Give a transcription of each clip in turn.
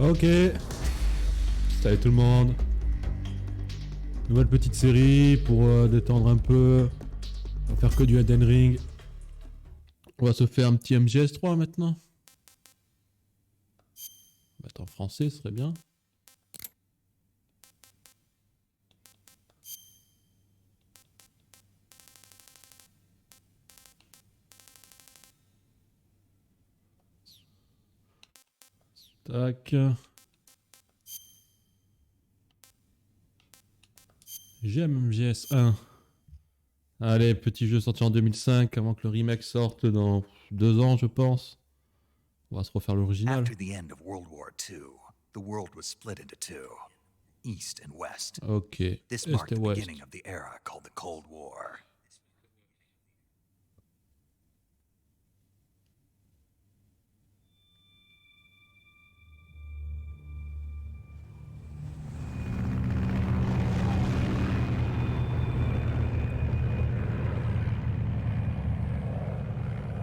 Ok. Salut tout le monde. Nouvelle petite série pour détendre un peu. On va faire que du Elden Ring. On va se faire un petit MGS3 maintenant. On va mettre en français, ce serait bien. Tac. J'aime MGS1. Allez, petit jeu sorti en 2005 avant que le remake sorte dans 2 ans, je pense. On va se refaire l'original. After the end of World War II, the world was split into two, East and West. Ok. This Est marked et the ouest. beginning of the era called the Cold War.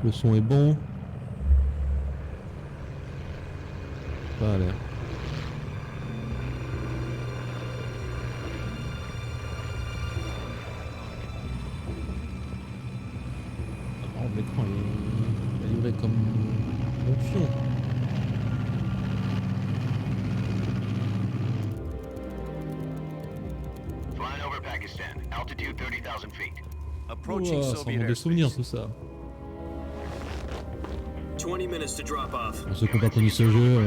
Le son est bon. Ça a l'air. Oh, l'écran est livré comme bon fion. Flying over Pakistan, altitude 30,000 feet. Approaching Soviet ça rend des souvenirs tout ça. 20 minutes to drop off. Pour ceux qui n'ont pas connu ce jeu,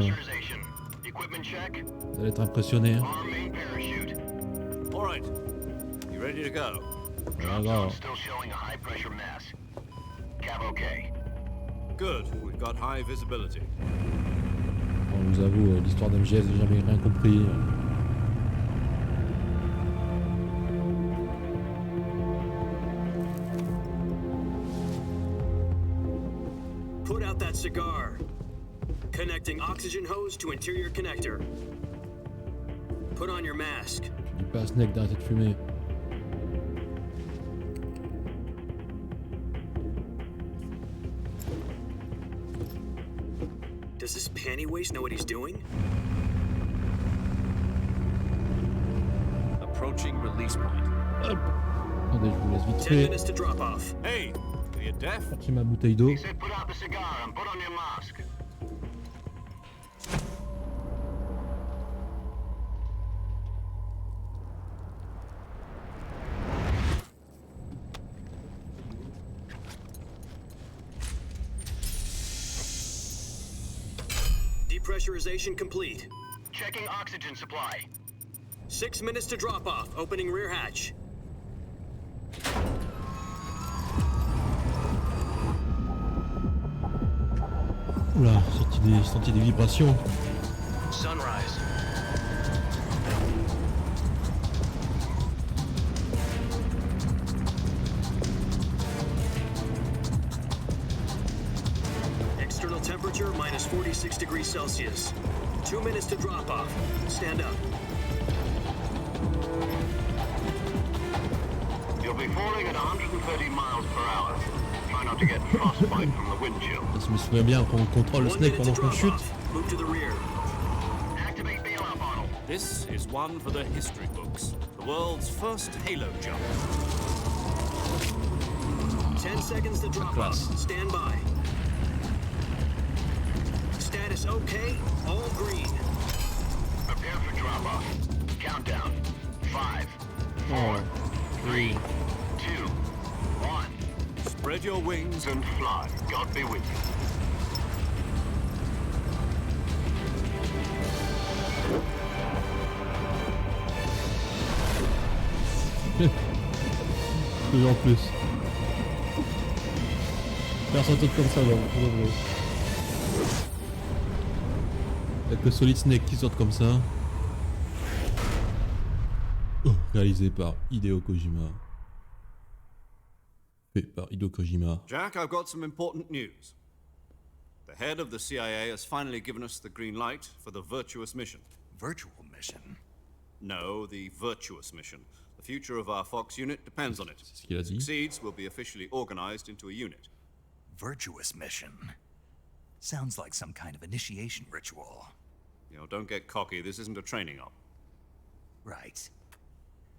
Equipment check. vous allez être impressionnés. Arm main parachute. All right. You ready to go? Ah, grave. Still showing a high pressure mass. Cav okay. Good. We've got high visibility. On vous avoue, l'histoire d'MGS, j'ai jamais rien compris. Put out that cigar. Connecting oxygen hose to interior connector. Put on your mask. Tu dis pas à Snake d'arrêter de fumer. Does this panty waste know what he's doing? Approaching release point. Attendez, je vous laisse vite 10 fait. minutes to drop off. Hey, are you deaf? J'ai ma bouteille d'eau. He said put out the cigar and put on your mask. Depressurization complete. Checking oxygen supply. 6 minutes to drop off. Opening rear hatch. Oula, senti des vibrations. Sunrise. External temperature minus 46 degrees Celsius. 2 minutes to drop off. Stand up. You'll be falling at 130 miles per hour. Try not to get frostbite from the wind chill. Je me souviens bien quand on contrôle le 1 Snake minute to pendant qu'on drop chute. off. Move to the rear. Activate bailout bottle. This is one for the history books. The world's first Halo jump. 10 seconds to drop off. Stand by. Status okay. All green. Prepare for drop off. Countdown. 5, 4, 3, 2, 1. Spread your wings And fly. God be with you. Deux en plus. Personne saute comme ça dans le jeu. Y'a que Solid Snake qui saute comme ça. Oh, réalisé par Hideo Kojima. Fait par Hideo Kojima. Jack, I've got some important news. The head of the CIA has finally given us the green light for the virtuous mission. Virtual mission? No, the virtuous mission. The future of our Fox unit depends on it. C'est ce qu'il a dit. Succeeds will be officially organized into a unit. Virtuous mission? Sounds like some kind of initiation ritual. You know, don't get cocky. This isn't a training op. Right.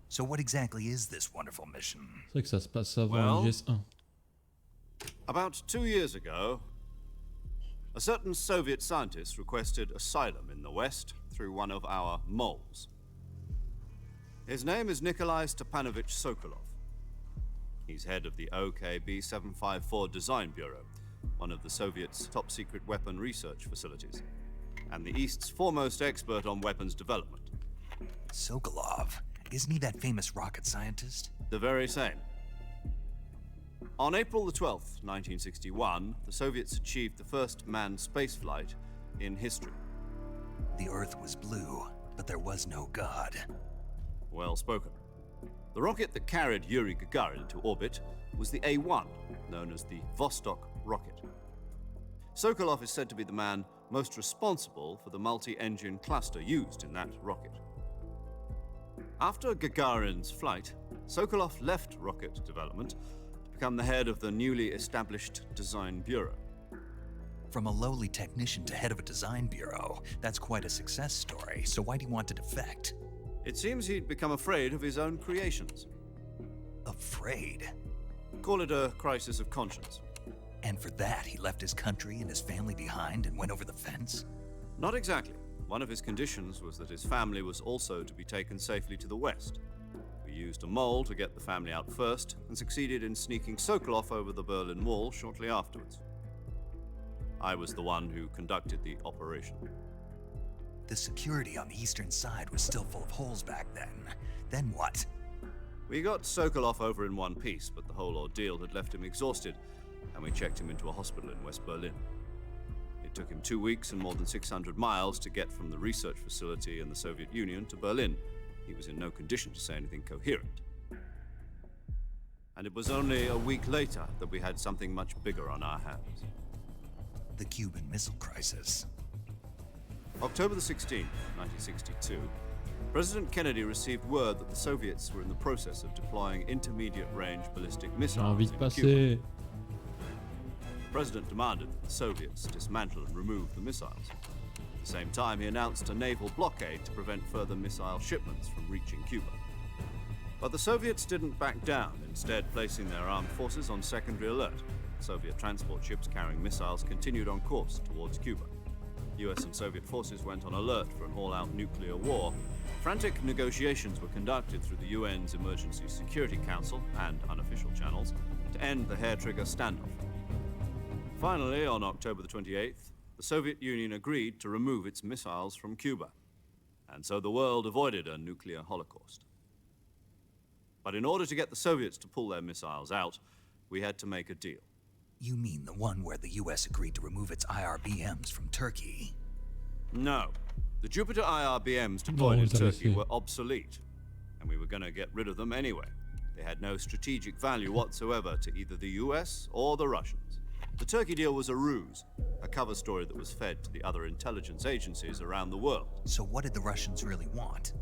So what exactly is this wonderful mission? C'est vrai que ça se passe avant Well, MGS1. About 2 years ago, a certain Soviet scientist requested asylum in the West through one of our moles. His name is Nikolai Stepanovich Sokolov. He's head of the OKB-754 Design Bureau, one of the Soviets' top-secret weapon research facilities, and the East's foremost expert on weapons development. Sokolov. Isn't he that famous rocket scientist? The very same. On April the 12th, 1961, the Soviets achieved the first manned spaceflight in history. The Earth was blue, but there was no God. Well spoken. The rocket that carried Yuri Gagarin into orbit was the A-1, known as the Vostok rocket. Sokolov is said to be the man most responsible for the multi-engine cluster used in that rocket. After Gagarin's flight, Sokolov left rocket development to become the head of the newly established Design Bureau. From a lowly technician to head of a design bureau, that's quite a success story, so why do you want to defect? It seems he'd become afraid of his own creations. Afraid? Call it a crisis of conscience. And for that, he left his country and his family behind and went over the fence? Not exactly. One of his conditions was that his family was also to be taken safely to the West. We used a mole to get the family out first and succeeded in sneaking Sokolov over the Berlin Wall shortly afterwards. I was the one who conducted the operation. The security on the eastern side was still full of holes back then. Then what? We got Sokolov over in one piece, but the whole ordeal had left him exhausted, and we checked him into a hospital in West Berlin. It took him 2 weeks and more than 600 miles to get from the research facility in the Soviet Union to Berlin. He was in no condition to say anything coherent. And it was only a week later that we had something much bigger on our hands. The Cuban Missile Crisis. October the 16th, 1962, President Kennedy received word that the Soviets were in the process of deploying intermediate-range ballistic J'ai missiles envie de in Cuba. passer. The president demanded that the Soviets dismantle and remove the missiles. At the same time, he announced a naval blockade to prevent further missile shipments from reaching Cuba. But the Soviets didn't back down, instead placing their armed forces on secondary alert. Soviet transport ships carrying missiles continued on course towards Cuba. US and Soviet forces went on alert for an all-out nuclear war. Frantic negotiations were conducted through the UN's Emergency Security Council and unofficial channels to end the hair-trigger standoff. Finally, on October the 28th, the Soviet Union agreed to remove its missiles from Cuba. And so the world avoided a nuclear holocaust. But in order to get the Soviets to pull their missiles out, we had to make a deal. You mean the one where the US agreed to remove its IRBMs from Turkey? No. The Jupiter IRBMs deployed in vous avez Turkey fait. were obsolete, and we were going to get rid of them anyway. They had no strategic value whatsoever to either the US or the Russians. The Turkey deal was a ruse, a cover story that was fed to the other intelligence agencies around the world. So what did the Russians really want?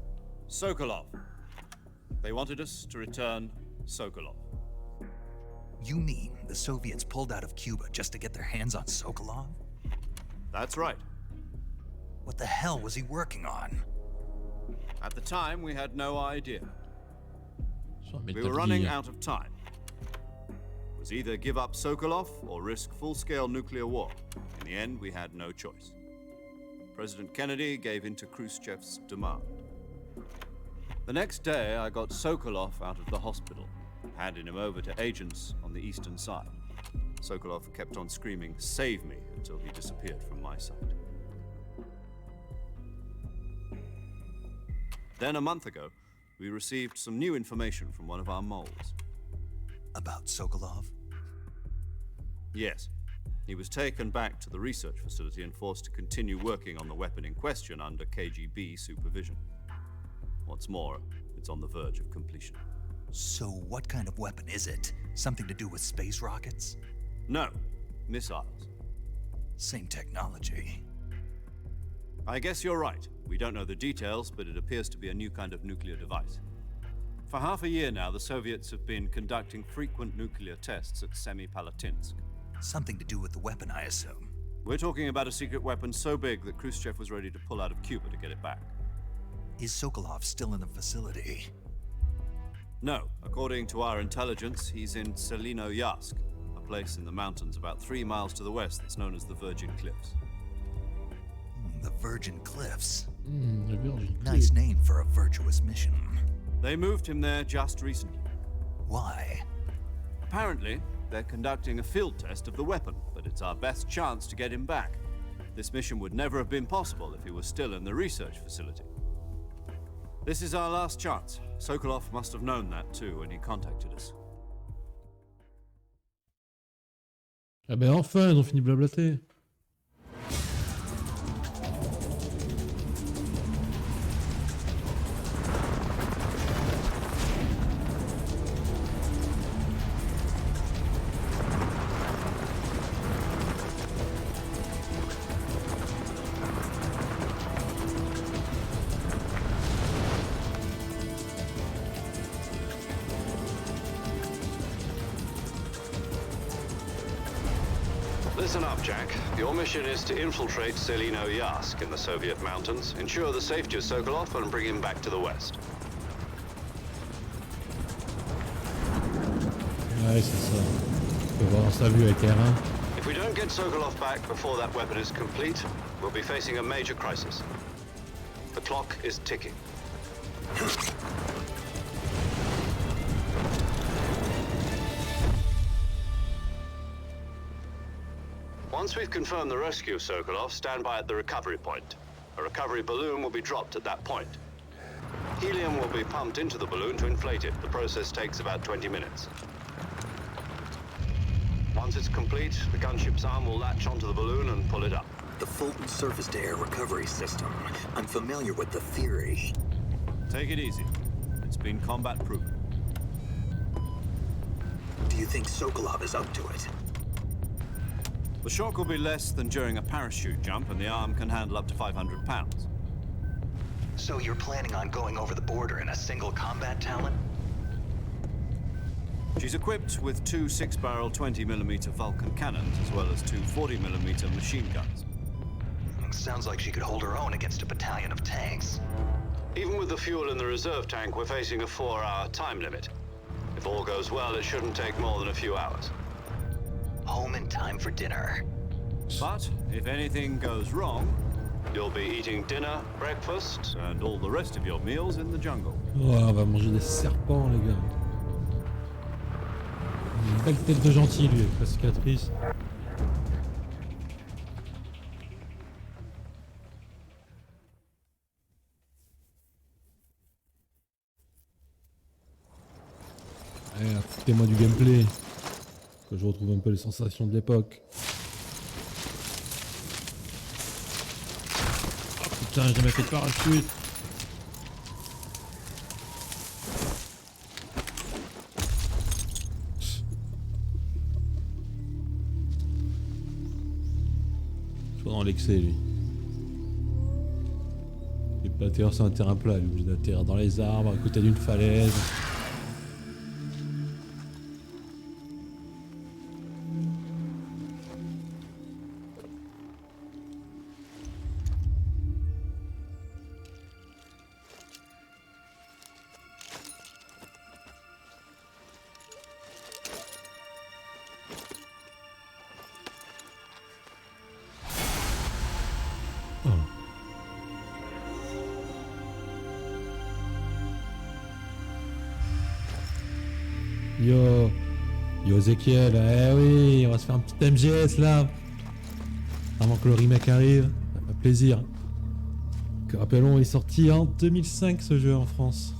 Sokolov. They wanted us to return Sokolov. You mean the Soviets pulled out of Cuba just to get their hands on Sokolov? That's right. What the hell was he working on? At the time, we had no idea. Sur un We Metal were running Gear. out of time. It was either give up Sokolov or risk full-scale nuclear war. In the end, we had no choice. President Kennedy gave in to Khrushchev's demand. The next day, I got Sokolov out of the hospital, handing him over to agents on the eastern side. Sokolov kept on screaming, "Save me," until he disappeared from my sight. Then a month ago, we received some new information from one of our moles. About Sokolov? Yes. He was taken back to the research facility and forced to continue working on the weapon in question under KGB supervision. What's more, it's on the verge of completion. So what kind of weapon is it? Something to do with space rockets? No, missiles. Same technology. I guess you're right. We don't know the details, but it appears to be a new kind of nuclear device. For half a year now, the Soviets have been conducting frequent nuclear tests at Semipalatinsk. Something to do with the weapon, I assume. We're talking about a secret weapon so big that Khrushchev was ready to pull out of Cuba to get it back. Is Sokolov still in the facility? No, according to our intelligence, he's in Selino-Yask, a place in the mountains about 3 miles to the west that's known as the Virgin Cliffs. The Virgin Cliffs. La Virgin Nice Cliff. name for a virtuous mission. They moved him there just recently. Why? Apparently, they're conducting a field test of the weapon, but it's our best chance to get him back. This mission would never have been possible if he was still in the research facility. This is our last chance. Sokolov must have known that too when he contacted us. Ah ben enfin, ils ont fini de blablater. Listen up, Jack. Your mission is to infiltrate Selino-Yask in the Soviet mountains, ensure the safety of Sokolov, and bring him back to the west. Ouais, c'est ça. On peut voir ça vu avec R1. If we don't get Sokolov back before that weapon is complete, we'll be facing a major crisis. The clock is ticking. Once we've confirmed the rescue of Sokolov, stand by at the recovery point. A recovery balloon will be dropped at that point. Helium will be pumped into the balloon to inflate it. The process takes about 20 minutes. Once it's complete, the gunship's arm will latch onto the balloon and pull it up. The Fulton surface-to-air recovery system. I'm familiar with the theory. Take it easy. It's been combat-proven. Do you think Sokolov is up to it? The shock will be less than during a parachute jump, and the arm can handle up to 500 pounds. So you're planning on going over the border in a single combat Talon? She's equipped with 2 6-barrel 20mm Vulcan cannons, as well as 2 40mm machine guns. Sounds like she could hold her own against a battalion of tanks. Even with the fuel in the reserve tank, we're facing a 4-hour time limit. If all goes well, it shouldn't take more than a few hours. Home in time for dinner. But if anything goes wrong, You'll be eating dinner, breakfast, and all the rest of your meals in the jungle. Oh, on va manger des serpents, les gars. Une belle tête de gentil, lui, avec la cicatrice. Allez, foutez-moi du gameplay. Que je retrouve un peu les sensations de l'époque. Oh putain, j'ai jamais fait de parachute. Je suis dans l'excès, lui. Il peut pas atterrir sur un terrain plat, il est obligé d'atterrir dans les arbres, à côté d'une falaise. Yo, yo Ezekiel, eh oui, on va se faire un petit MGS là. Avant que le remake arrive, ça fait plaisir. Que rappelons, il est sorti en 2005 ce jeu en France.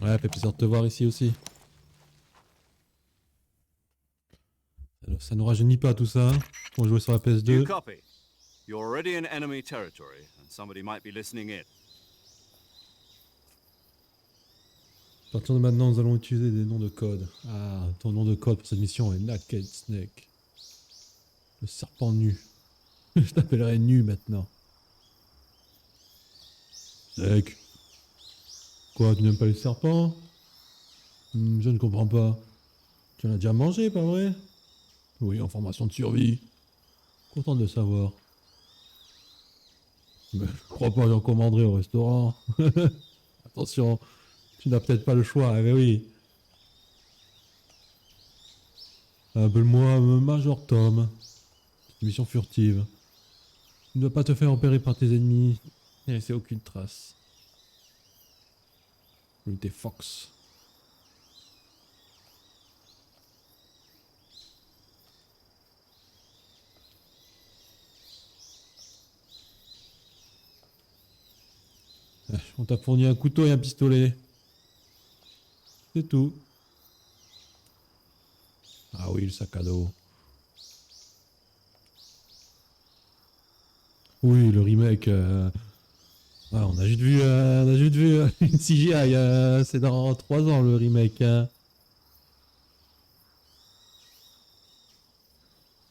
Ouais, fait plaisir de te voir ici aussi. Ça nous rajeunit pas tout ça, on jouait sur la You PS2. copy. You're already in enemy territory, and somebody might be listening in. À partir de maintenant, nous allons utiliser des noms de code. Ah, ton nom de code pour cette mission est Naked Snake. Le serpent nu. Je t'appellerai nu maintenant. Snake. Quoi, tu n'aimes pas les serpents? Je ne comprends pas. Tu en as déjà mangé, pas vrai? Oui, en formation de survie. Content de le savoir. Mais je crois pas que j'en commanderai au restaurant. Attention, tu n'as peut-être pas le choix, mais oui. Appelle-moi Major Tom. C'est une mission furtive. Tu ne dois pas te faire repérer par tes ennemis. Et laisser aucune trace. Unité Fox. On t'a fourni un couteau et un pistolet. C'est tout. Ah oui, le sac à dos. Oui, le remake. Ah, on a juste vu une CGI. C'est dans 3 ans le remake. Hein.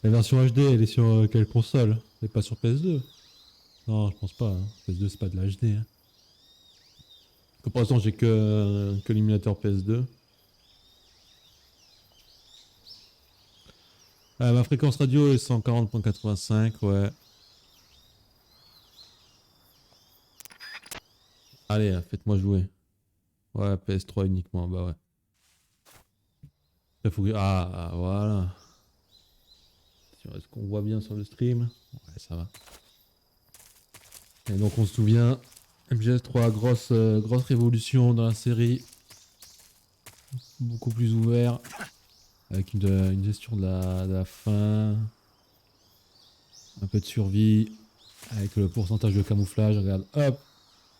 La version HD, elle est sur quelle console? Elle est pas sur PS2? Non, je pense pas. Hein. PS2, c'est pas de la HD. Hein. Pour l'instant, j'ai que l'émulateur PS2. Ma fréquence radio est 140.85, ouais. Allez, faites-moi jouer. Ouais, PS3 uniquement, bah ouais. Voilà. Est-ce qu'on voit bien sur le stream? Ouais, ça va. Et donc on se souvient, MGS3, grosse révolution dans la série. Beaucoup plus ouvert. Avec une gestion de la faim. Un peu de survie. Avec le pourcentage de camouflage. Regarde, hop.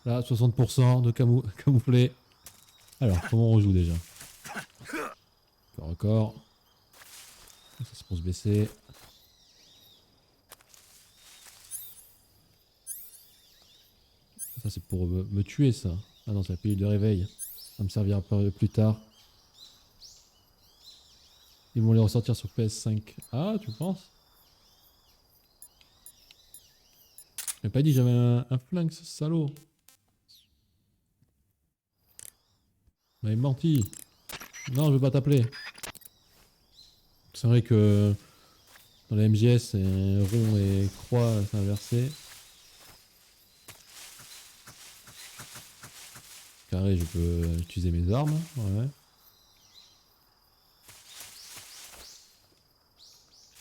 Là, 60% de camouflé. Alors, comment on rejoue déjà? Encore. Ça c'est pour se baisser. Ça c'est pour me tuer ça. Ah non, c'est la pilule de réveil. Ça me servira plus tard. Ils vont les ressortir sur PS5. Ah, tu penses? J'ai pas dit que j'avais un flingue, ce salaud. Il m'avait menti. Non, je veux pas t'appeler. C'est vrai que dans la MGS, c'est rond et croix, c'est inversé. Carré, je peux utiliser mes armes. Ouais.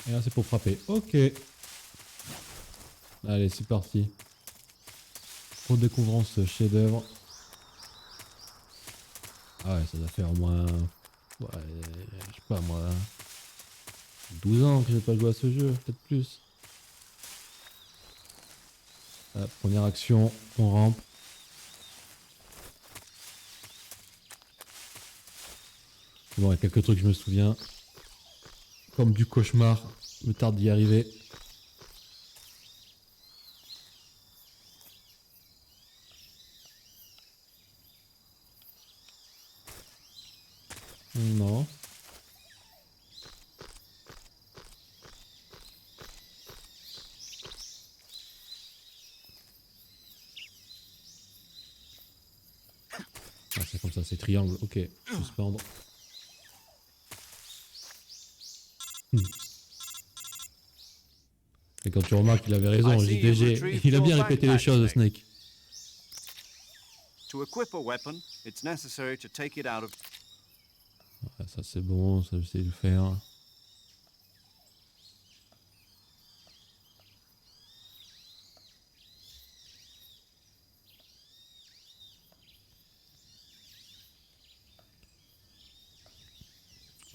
Et là, c'est pour frapper. Ok. Allez, c'est parti. Redécouvrons ce chef-d'œuvre. Ah ouais, ça doit faire au moins. Ouais, je sais pas moi. 12 ans que j'ai pas joué à ce jeu, peut-être plus. Ah, première action, on rampe. Bon, il y a quelques trucs que je me souviens. Comme du cauchemar, me tarde d'y arriver. Non. Ah, c'est comme ça, c'est triangle. Ok, suspendre. Et quand tu remarques qu'il avait raison, JDG, il a bien répété les choses, Snake. To equip a weapon, it's necessary to take it out of... Ouais, ça c'est bon, ça je sais le faire.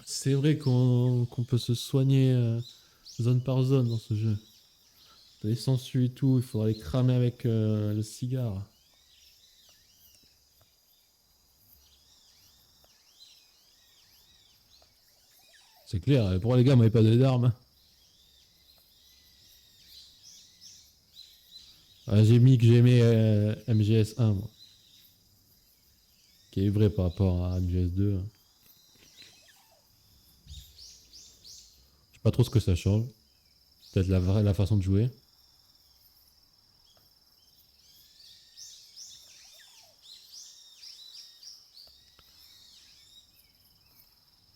C'est vrai qu'on peut se soigner zone par zone dans ce jeu. T'as les sangsues et tout, il faudra les cramer avec le cigare. C'est clair, pourquoi les gars m'avaient pas donné d'armes? Ah, j'ai mis que j'aimais MGS1 moi. Qui est vrai par rapport à MGS2. Je sais pas trop ce que ça change. Peut-être la façon de jouer.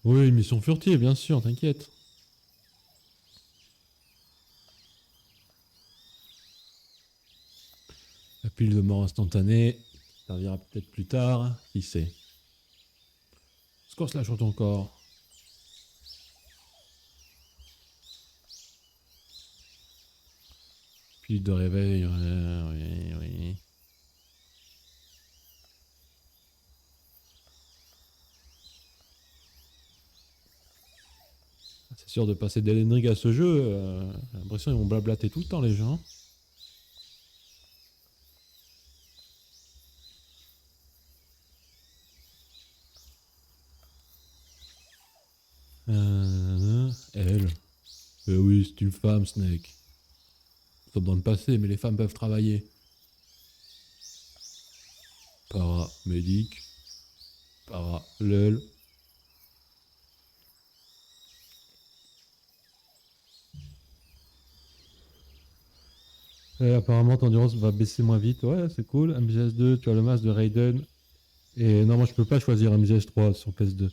Oui, une mission furtive, bien sûr, t'inquiète. La pile de mort instantanée. Ça servira peut-être plus tard. Qui sait. Score slash sur ton corps. Pile de réveil. Oui, oui. C'est sûr de passer d'Elden Ring à ce jeu. J'ai l'impression qu'ils vont blablater tout le temps les gens. Elle. Oui, c'est une femme, Snake. Nous sommes dans le passé, mais les femmes peuvent travailler. Paramédic. Parallèle. Et apparemment, ton endurance va baisser moins vite. Ouais, c'est cool. MGS2, tu as le masque de Raiden. Et non, moi, je peux pas choisir MGS3 sur PS2.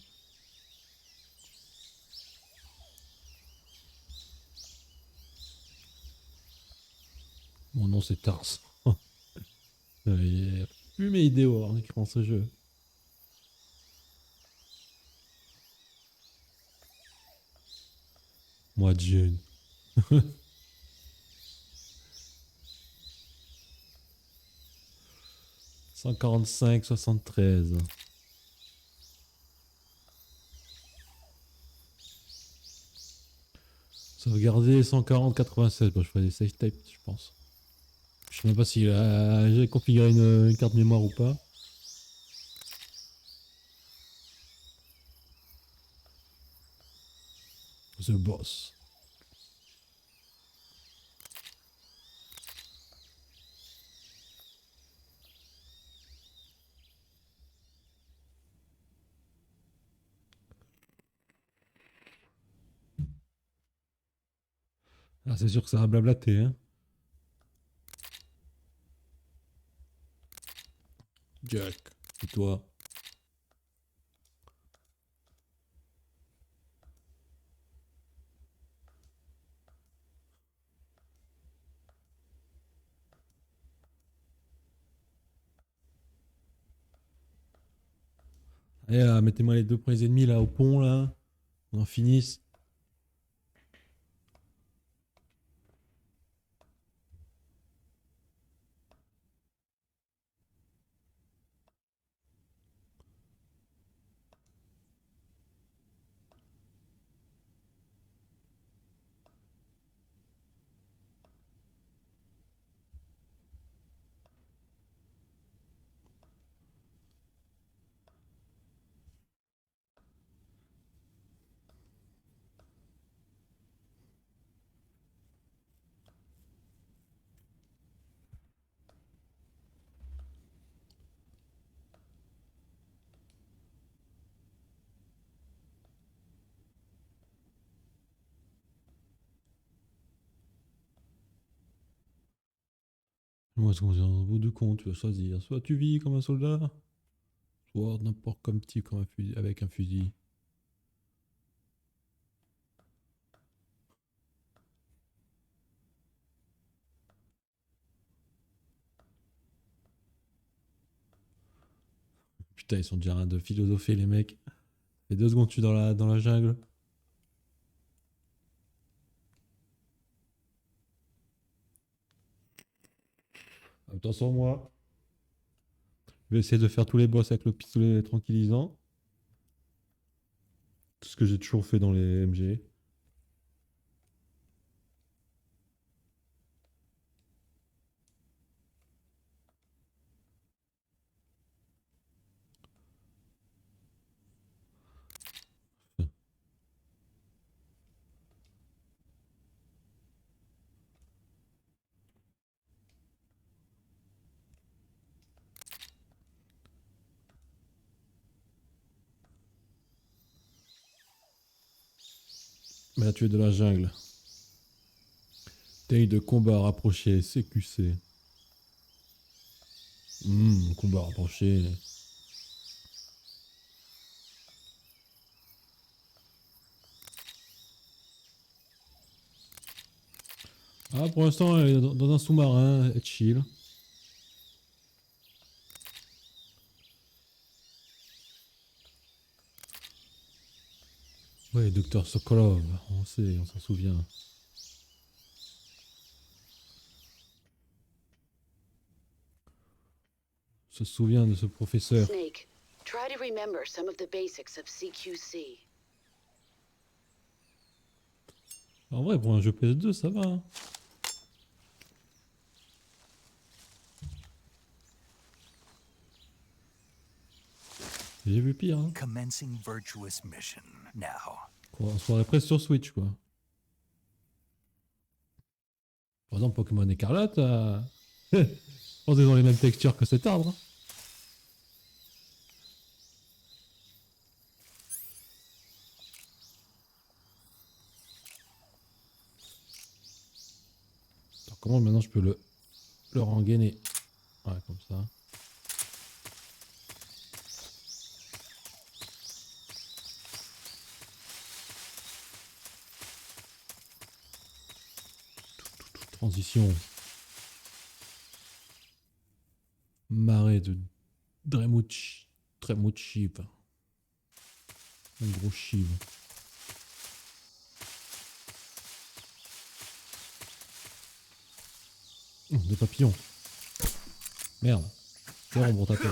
Mon nom, c'est Tars. Il y a plus mes idéaux en écrivant ce jeu. Moi, June. 145, 73. Sauvegarder 140, 87. Bon, je ferai des save tapes, je pense. Je sais même pas si j'ai configuré une carte mémoire ou pas. The Boss. Ah, c'est sûr que ça va blablater, hein. Jack, et toi? Allez, là, mettez-moi les deux premiers ennemis là au pont là. On en finisse. Moi, c'est au bout du compte, tu vas choisir. Soit tu vis comme un soldat, soit n'importe comme type comme un fusil, avec un fusil. Putain, ils sont déjà en train de philosopher les mecs. Et 2 secondes, tu es dans la jungle. Attention, moi. Je vais essayer de faire tous les boss avec le pistolet tranquillisant. Tout ce que j'ai toujours fait dans les MG. Mais là, tu es de la jungle. Taille de combat rapproché, CQC. Combat rapproché. Ah, pour l'instant, elle est dans un sous-marin, elle chill. Ouais, docteur Sokolov, on sait, on s'en souvient. On se souvient de ce professeur. Snake, try to remember some of the basics of CQC. En vrai, pour un jeu PS2, ça va. Hein. J'ai vu pire. Hein. Commencing virtuous mission now. Quoi, on se croirait presque sur Switch, quoi. Par exemple, Pokémon Écarlate, on est dans les mêmes textures que cet arbre. Hein. Alors, comment maintenant je peux le rengainer? Ouais, comme ça. Transition. Marée de Dremuch. Dremuchiv. Un gros chiv. Des papillons. Merde. C'est bon pour taper.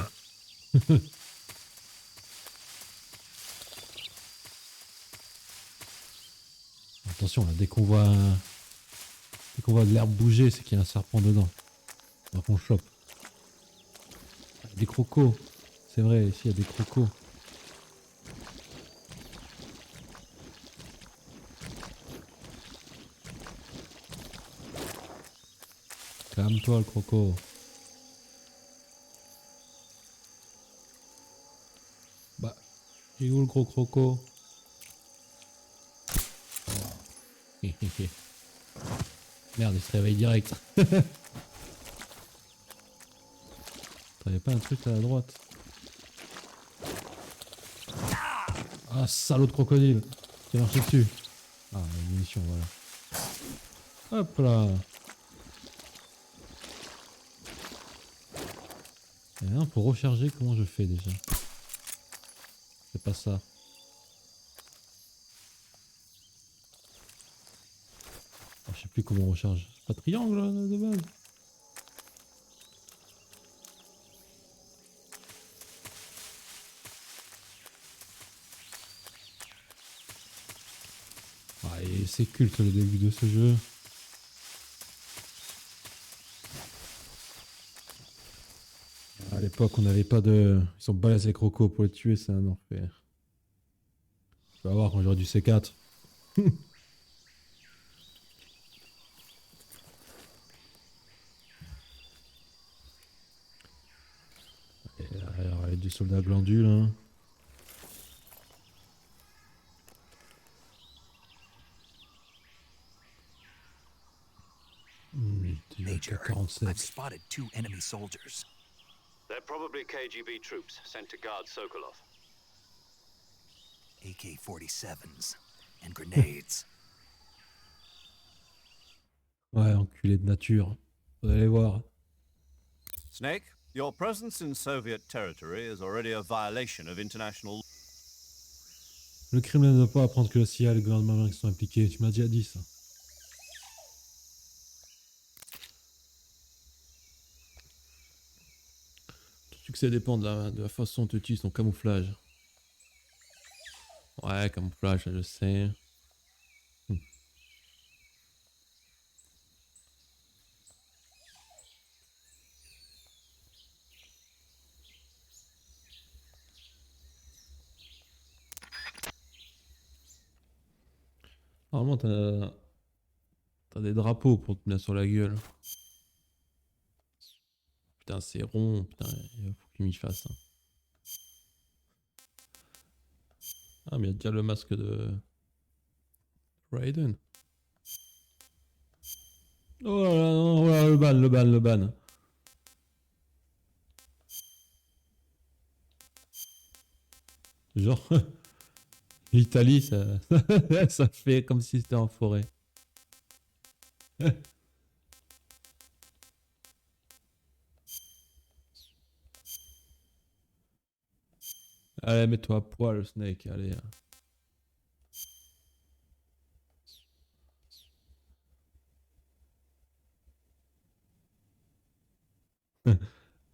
Attention, là, dès qu'on voit de l'herbe bouger, c'est qu'il y a un serpent dedans. On qu'on le chope. Des crocos. C'est vrai, ici il y a des crocos. Calme-toi le croco. Bah, il est où le gros croco? Oh. Merde, il se réveille direct. T'avais pas un truc à la droite? Ah, salaud de crocodile qui a marché dessus. Ah, une munition, voilà. Hop là. Et là, pour recharger, comment je fais déjà? C'est pas ça. Oh, je sais plus comment on recharge. C'est pas triangle là, de base. Ah, et c'est culte le début de ce jeu. À l'époque, on n'avait pas de... Ils sont balèzes les crocos pour les tuer, c'est un enfer. Tu vas voir quand j'aurai du C4. Et derrière, il y a du soldat glandule. Hein. Major, I've 47. spotted 2 enemy soldiers. They're probably KGB troops sent to guard Sokolov. AK-47s and grenades. Ouais, enculé de nature. Vous allez voir. Snake, your presence in Soviet territory is already a violation of international law. Le Kremlin ne doit pas apprendre que la CIA et le gouvernement américain sont impliqués. Tu m'as déjà dit ça. Ton succès dépend de la façon dont tu utilises ton camouflage. Ouais, camouflage, je sais. Normalement, t'as des drapeaux pour te mettre sur la gueule. Putain, c'est rond. Putain, il faut qu'il m'y fasse. Hein. Ah, mais il y a déjà le masque de Raiden. Oh là là, oh là, le ban. Genre, l'Italie, ça, ça fait comme si c'était en forêt. Allez, mets-toi à poil, Snake, allez.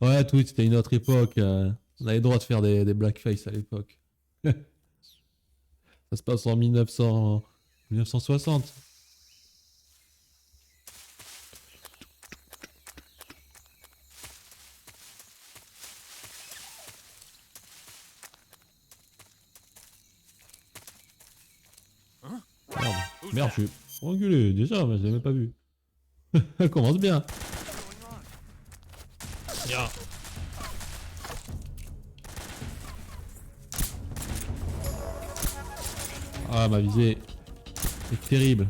Ouais, Twitch, c'était une autre époque. On avait le droit de faire des blackface à l'époque. Ça se passe en 1960. Merde, merde, je suis enculé déjà, mais je l'ai même pas vu. Elle commence bien. Ya. Ah, ma visée est terrible.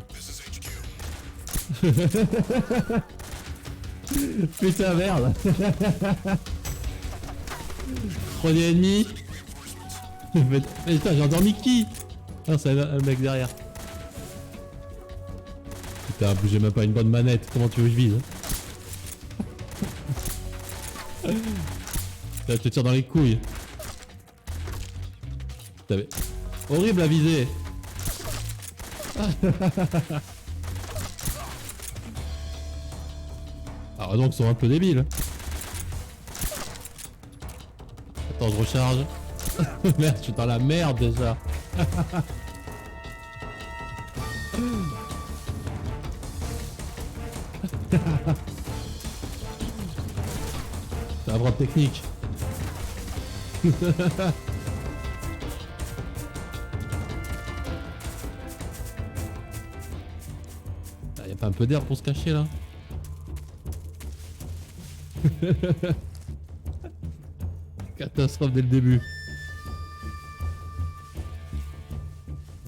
Putain, merde. Troisième ennemi. Mais putain, j'ai endormi qui? Ah, c'est un mec derrière. Putain, j'ai même pas une bonne manette. Comment tu veux que je vise? Là, je te tire dans les couilles. T'avais... Horrible à viser. Alors donc ils sont un peu débiles. Attends, je recharge. Merde, je suis dans la merde déjà. C'est un bras technique. Y'a pas un peu d'air pour se cacher là? Catastrophe dès le début.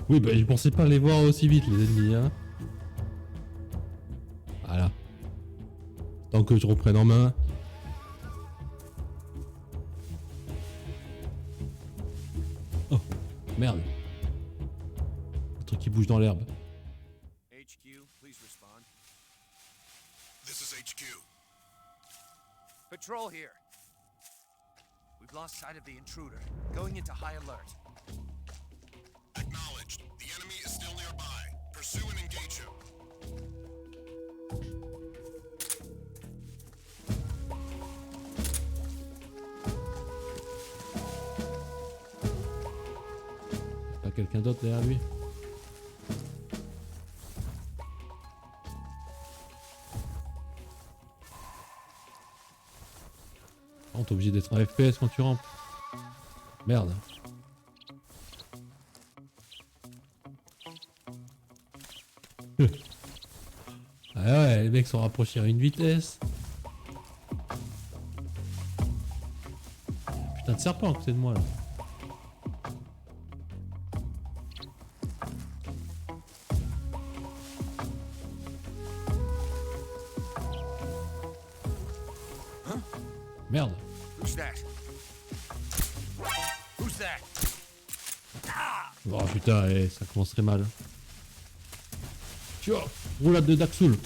Oui, bah je pensais pas les voir aussi vite les ennemis, hein. Voilà. Tant que je reprenne en main. Oh, merde. Un truc qui bouge dans l'herbe. HQ, please respond. This is HQ. Patrol here. We've lost sight of the intruder. Going into high alert. Acknowledged. The enemy is still nearby. Pursue and engage him. Pas quelqu'un d'autre derrière lui? Oh, t'es obligé d'être en FPS quand tu rampes. Merde. Ah ouais, les mecs sont rapprochés à une vitesse. Putain de serpent à côté de moi là. Merde. Who's that? Who's that? Oh putain, ça commencerait mal. Tu vois, roulade de Daxoul.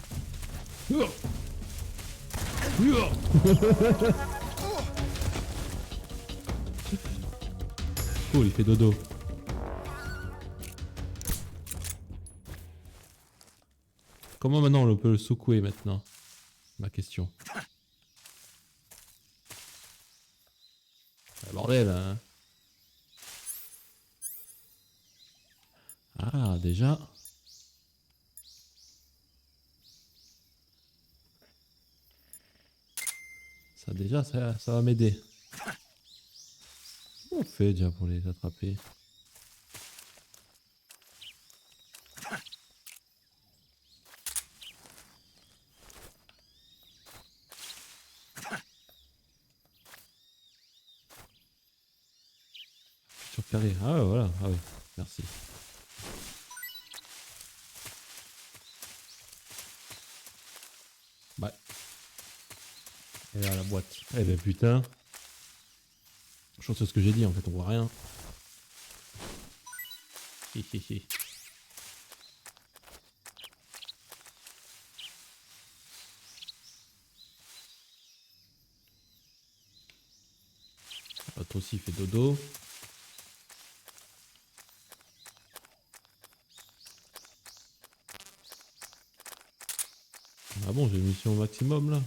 Cool, il fait dodo. Comment maintenant on peut le secouer maintenant? Ma question. Ah, bordel, hein. Ah, déjà. Ça déjà, ça va m'aider. Comment on fait déjà pour les attraper? Sur carré. Ah ouais, voilà. Ah ouais. Merci. Ouais. Et là la boîte. Eh ben putain. Je pense que c'est ce que j'ai dit en fait, on voit rien. Hi, hi, hi. L'autre aussi il fait dodo. Ah bon, j'ai une mission au maximum là.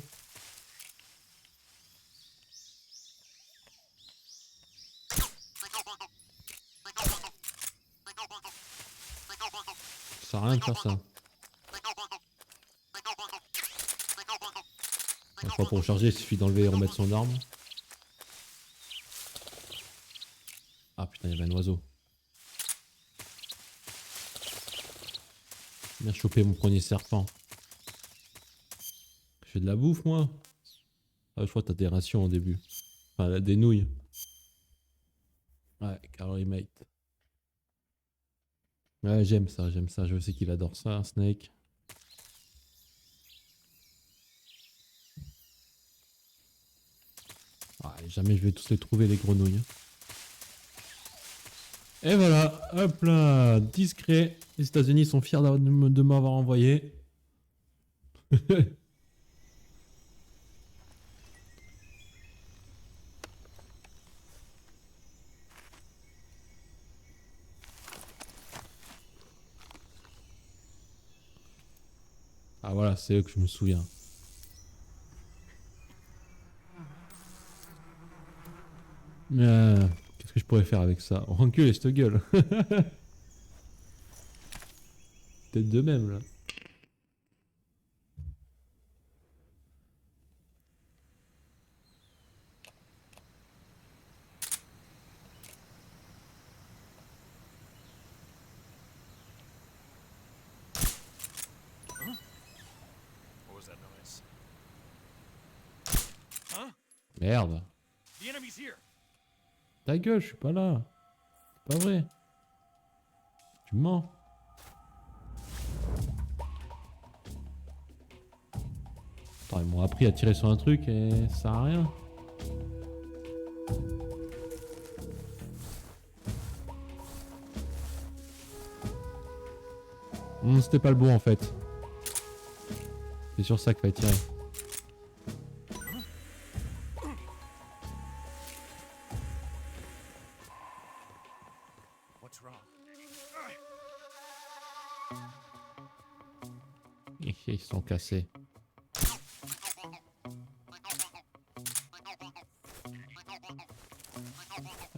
rien de faire ça. Je crois pour recharger, il suffit d'enlever et remettre son arme. Ah putain, il y avait un oiseau. Bien chopé mon premier serpent. Je fais de la bouffe moi. Ah, je crois que t'as des rations au début. Enfin, des nouilles. Ouais, calorie mate. Ouais, j'aime ça. Je sais qu'il adore ça, Snake. Ah, jamais je vais tous les trouver, les grenouilles. Et voilà, hop là, discret. Les États-Unis sont fiers de m'avoir envoyé. Ah voilà, c'est eux que je me souviens. Qu'est-ce que je pourrais faire avec ça? Rancule et cette gueule. Peut-être de même là. What was that noise? Merde. The enemy's here. Ta gueule, je suis pas là. C'est pas vrai. Tu mens. Attends, ils m'ont appris à tirer sur un truc et ça sert à rien. C'était pas le bon en fait. C'est sur ça qu'il fallait tirer. What's wrong? Ils sont cassés.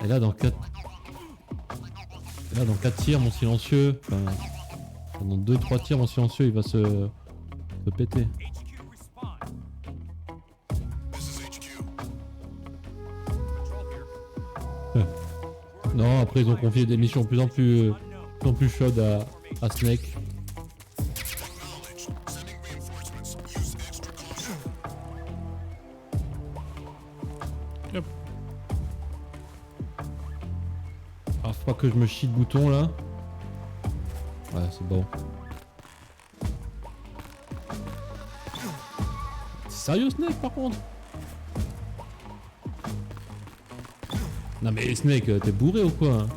Et là dans 4 tirs mon silencieux, enfin, dans 2-3 tirs mon silencieux il va se péter. HQ respond. This is HQ. Control here. Non, après ils ont confié des missions de plus en plus chaudes à Snake. Hop. Alors faut pas que je me chie de bouton là. Ouais, c'est bon. C'est sérieux Snake par contre? Non mais Snake, t'es bourré ou quoi?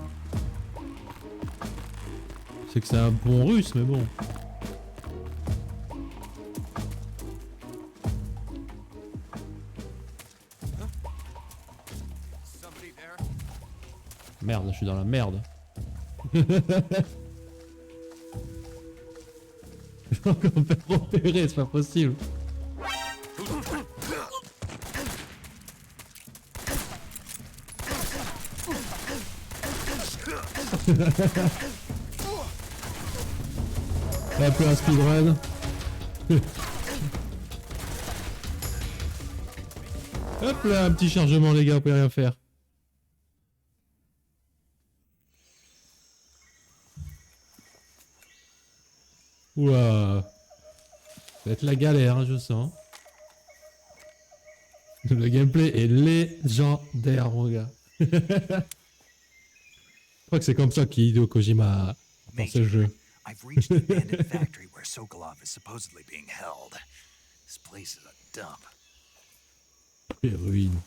C'est que c'est un bon russe mais bon. Somebody there? Merde, je suis dans la merde. Je vais encore me faire repérer, c'est pas possible. Un peu un speedrun. Hop là, un petit chargement les gars, on peut rien faire. Ouah. Ça va être la galère, hein, je sens. Le gameplay est légendaire, mon gars. Je crois que c'est comme ça qu'Hideo Kojima a pensé le jeu. I've reached the abandoned factory where Sokolov is supposedly being held. This place is a dump. Les ruines.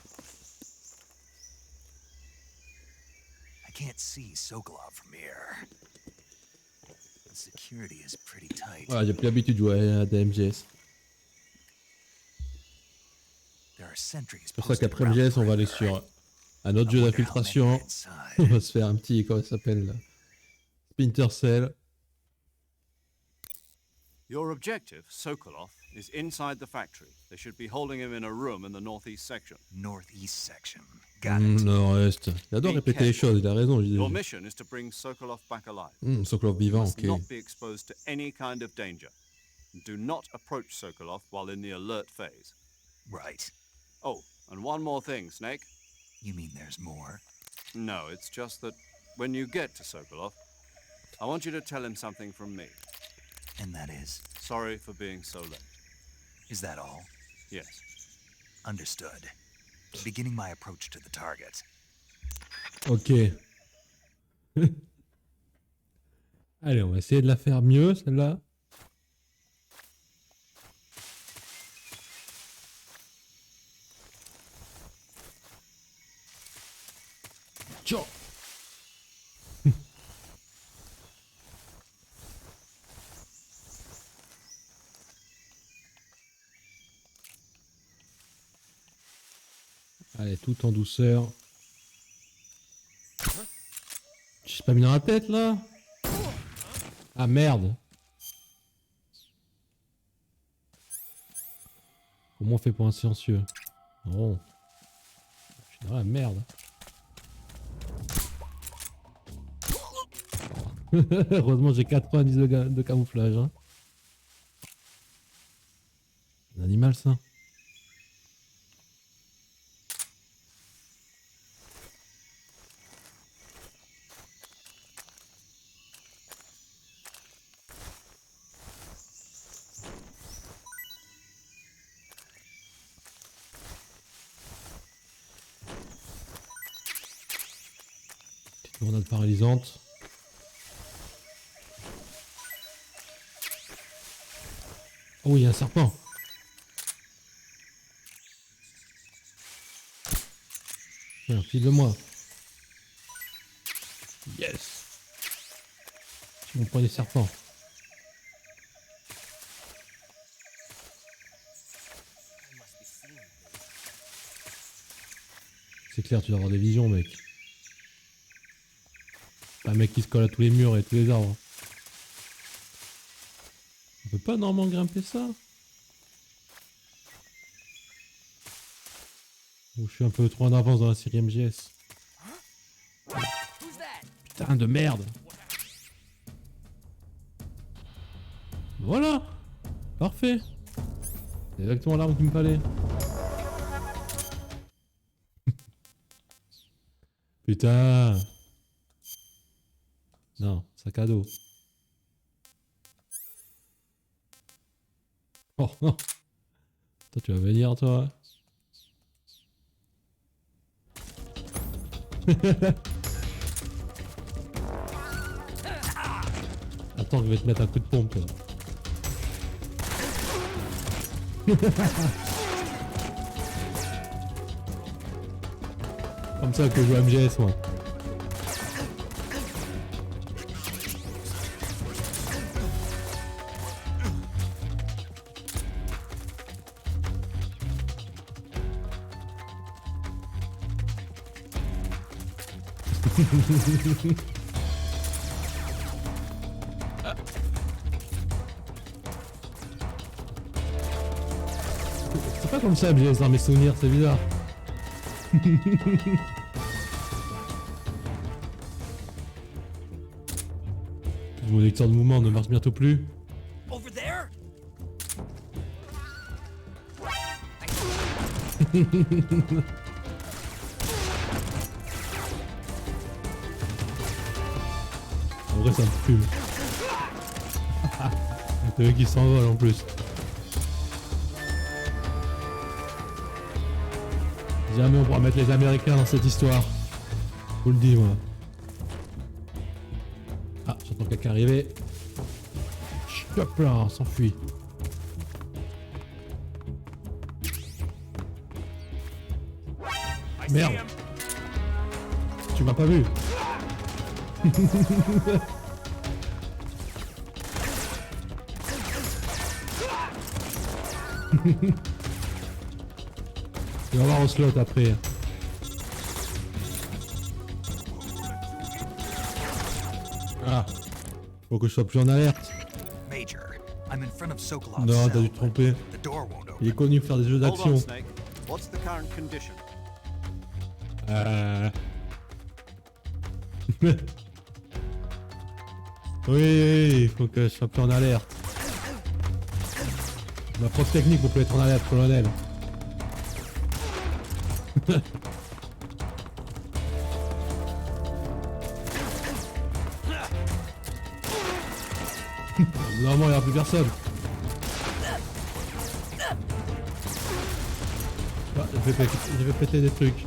I can't see Sokolov from here. The security is pretty tight. Ouais, j'ai plus l'habitude de jouer à des MGS. There are sentries C'est pour ça posted qu'après around the MGS, on va aller perimeter. sur un autre jeu I wonder how many d'infiltration. are inside. On va se faire un petit, comment ça s'appelle là, Splinter Cell. Your objective, Sokolov, is inside the factory. They should be holding him in a room in the northeast section. Northeast section. Got it. Nord-Est. Il adore répéter les choses, il a raison. Your mission is to bring Sokolov back alive. Sokolov He vivant, must ok. not be exposed to any kind of danger. Do not approach Sokolov while in the alert phase. Right. Oh, and one more thing, Snake. You mean there's more? No, it's just that when you get to Sokolov, I want you to tell him something from me. And that is? Sorry for being so late. Is that all? Yes. Understood. Beginning my approach to the target. Ok. Allez, on va essayer de la faire mieux, celle-là. Ciao. Allez, tout en douceur. Je suis pas mis dans la tête là. Ah merde. Comment on fait pour un silencieux? Non. Je suis dans la merde. Heureusement j'ai 90 de camouflage. Hein. Un animal ça. Petite grenade paralysante. Oh oui, il y a un serpent. Tiens, file-le-moi. Yes. Je me prends des serpents. C'est clair, tu dois avoir des visions, mec. Pas un mec qui se colle à tous les murs et tous les arbres. On peut pas normalement grimper ça? Ou je suis un peu trop en avance dans la série MGS. Putain de merde! Voilà! Parfait! C'est exactement l'arme qu'il me fallait. Putain! Non, sac à dos. Oh non! Toi tu vas venir toi? Attends, je vais te mettre un coup de pompe toi. Comme ça que je joue à MGS moi. C'est pas comme ça MGS dans mes souvenirs, c'est bizarre. Mon lecteur de mouvement ne marche bientôt plus. Over there? En vrai ça me fume. Le mec il s'envole en plus. Jamais on pourra mettre les Américains dans cette histoire. Je vous le dis moi. Ah, j'entends quelqu'un arriver. Hop là, on s'enfuit. Merde. Tu m'as pas vu. Tu vas voir au slot après. Ah. Faut que je sois plus en alerte. Major, I'm in front of Sokolov's Non, cell, t'as dû te tromper. but the door won't Il est open. connu pour faire des jeux Hold on, d'action. Snake. What's the current condition? Oui, il faut que je sois un peu en alerte. Ma prof technique, vous pouvez être en alerte, colonel. Normalement, il n'y aura plus personne. Ah, je vais péter des trucs.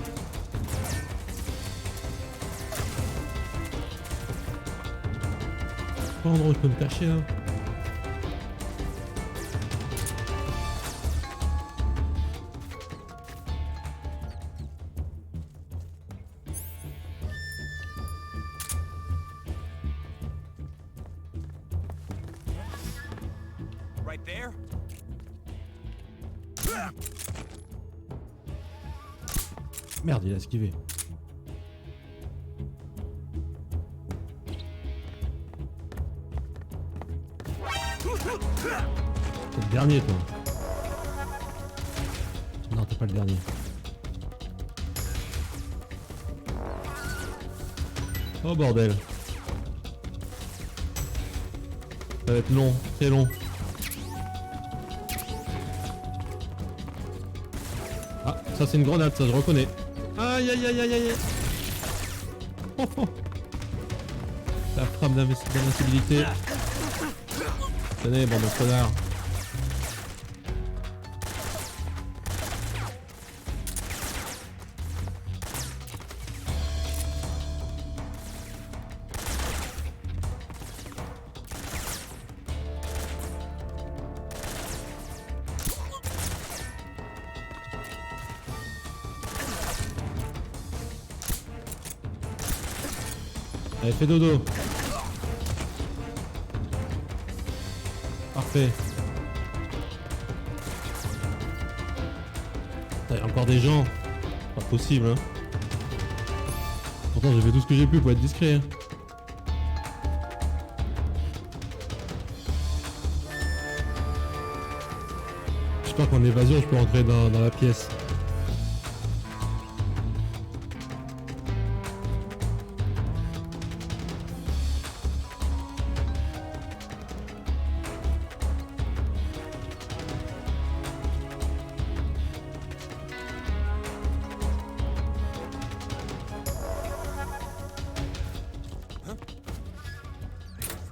Pas un endroit où je peux me cacher là. Right there? Merde, il a esquivé. T'es le dernier, toi. Non, t'es pas le dernier. Oh bordel. Ça va être long, très long. Ah, ça c'est une grenade, ça je reconnais. Aïe aïe aïe aïe aïe. Oh, oh. La frappe d'invincibilité. Tenez, bande de connards. Allez, fais dodo. Parfait. Il y a encore des gens. Pas possible, hein. Pourtant, j'ai fait tout ce que j'ai pu pour être discret. Hein. J'espère qu'en évasion, je peux rentrer dans la pièce.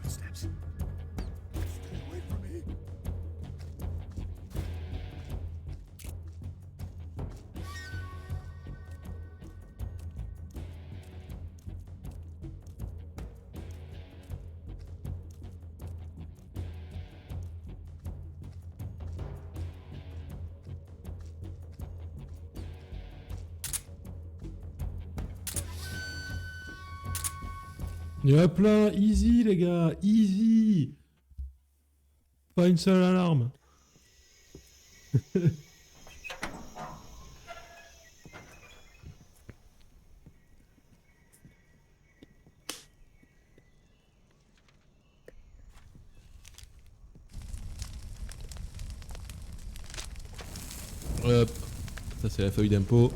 Footsteps. Stay away from me. Et hop là, easy les gars, easy. Pas une seule alarme. Hop, ça c'est la feuille d'impôt.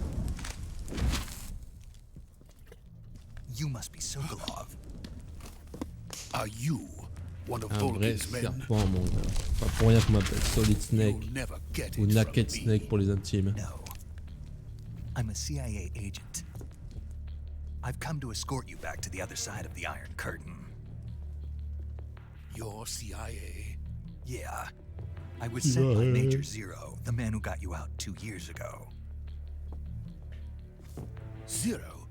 You must be Sokolov. Are you one of Un vrai Volgin's men? serpent, mon gars. Pas pour rien qu'on m'appelle Solid Snake You'll never get ou it Naked from me. Snake pour les intimes. No. I'm a CIA agent. I've come to escort you back to the other side of the Iron Curtain. You're CIA? Yeah. I was sent by Major Zero, the man who got you out 2 years ago. Zero?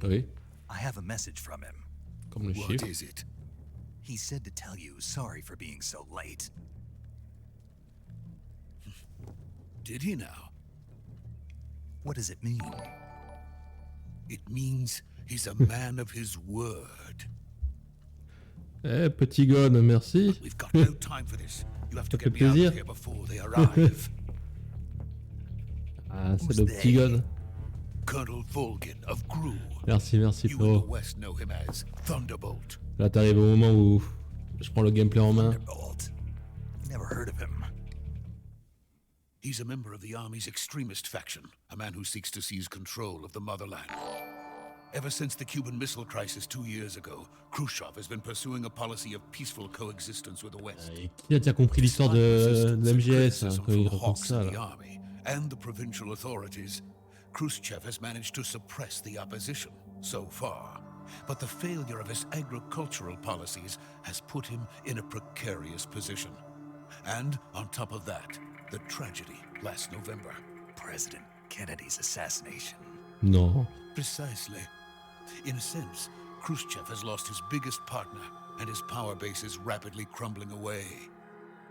Oui, I have a message from him. comme le What chiffre. is it? He said to tell you sorry for being so late. Did he now? What does it mean? It means he's a man of his word. Eh, petit gonne, merci. We've got no time for this. You have to Ça get fait me out plaisir. of here before they arrive. Ah, c'est Who's le petit they? gonne. Colonel Volgin of Gru. Merci, merci You in the frérot. West know him as Thunderbolt. Là, t'arrives au moment où Je prends le gameplay en main. Thunderbolt. Never heard of him. He's a member of the Army's extremist faction, a man who seeks to seize control of the motherland. Ever since the Cuban Missile Crisis 2 years ago, Khrushchev has been pursuing a policy of peaceful coexistence with the West. Et qui a déjà compris l'histoire de MGS hein, quand il raconte ça là. Army and the provincial authorities, Khrushchev has managed to suppress the opposition so far. But the failure of his agricultural policies has put him in a precarious position. And on top of that, the tragedy last November. President Kennedy's assassination. Non. Precisely. In a sense, Khrushchev has lost his biggest partner, and his power base is rapidly crumbling away.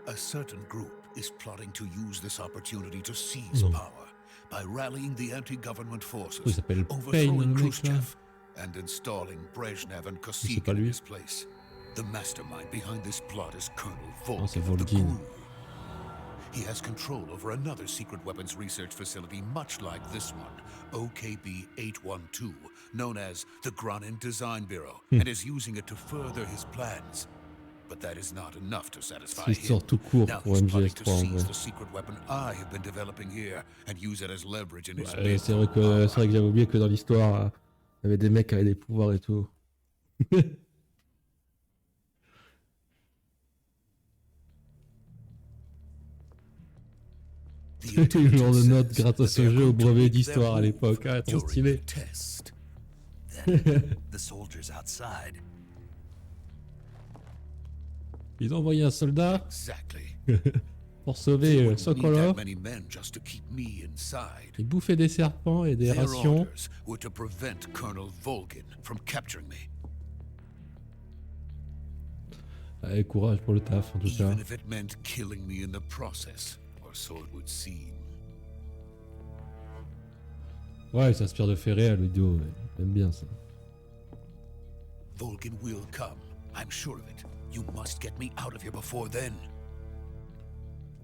A certain group is plotting to use this opportunity to seize power by rallying the anti-government forces, overthrowing Khrushchev, and installing Brezhnev and Kosygin in his place. The mastermind behind this plot is Colonel Volgin of the Crew. He has control over another secret weapons research facility much like this one, OKB-812, known as the Granin Design Bureau, and is using it to further his plans. But that is not enough to satisfy him. Now he's planning to seize the secret weapon I have been developing here and use it as leverage in his bid. C'est vrai que j'avais oublié que dans l'histoire, il y avait des mecs qui avaient des pouvoirs et tout. Le genre de note grâce à ce jeu au brevet d'histoire à l'époque, ah, trop stylé. The soldiers outside. Ils ont envoyé un soldat pour sauver Sokolov. Il bouffait des serpents et des rations. Allez, courage pour le taf en tout cas. Ouais, il s'inspire de faits réels, vidéo. J'aime bien ça. Volgin will come, I'm sure of it. You must get me out of here before then.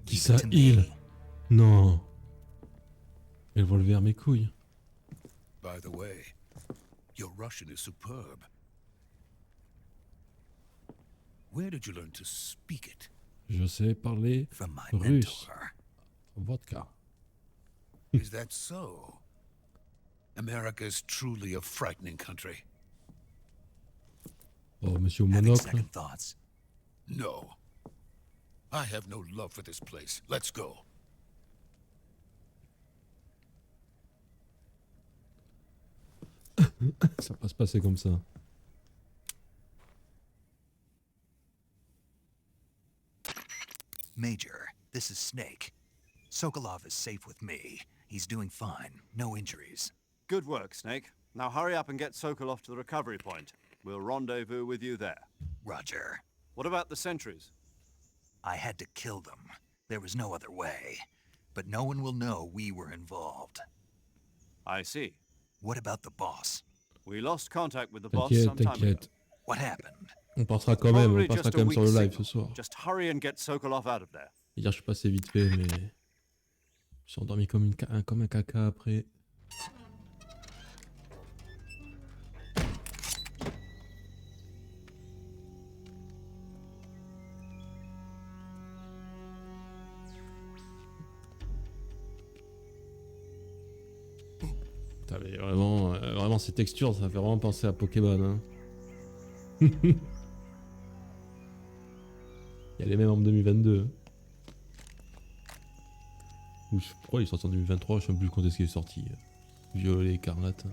Qui ça, il? Non. Elle vole vers mes couilles. By the way, your Russian is superb. Where did you learn to speak it? Je sais parler russe. Vodka. Is that so? America is truly a frightening country. Oh, monsieur Monocle. Second thoughts. No. I have no love for this place. Let's go. Ça va se passer comme ça. Major, this is Snake. Sokolov is safe with me. He's doing fine. No injuries. Good work, Snake. Now hurry up and get Sokolov to the recovery point. We'll rendezvous with you there. Roger. What about the sentries? I had to kill them. There was no other way. But no one will know we were involved. I see. What about the boss? We lost contact with the boss some time ago. What happened? On passera quand même, on passera quand même sur le live ce soir. Just hurry and get Sokolov out of there. Hier, je suis passé vite fait, mais je suis endormi comme un caca après. Putain, mais vraiment ces textures, ça fait vraiment penser à Pokémon. Hein. Il y a les mêmes en 2022. Ou pourquoi il est sorti en 2023, je sais même plus quand est-ce qu'il est sorti. Violet, écarlate.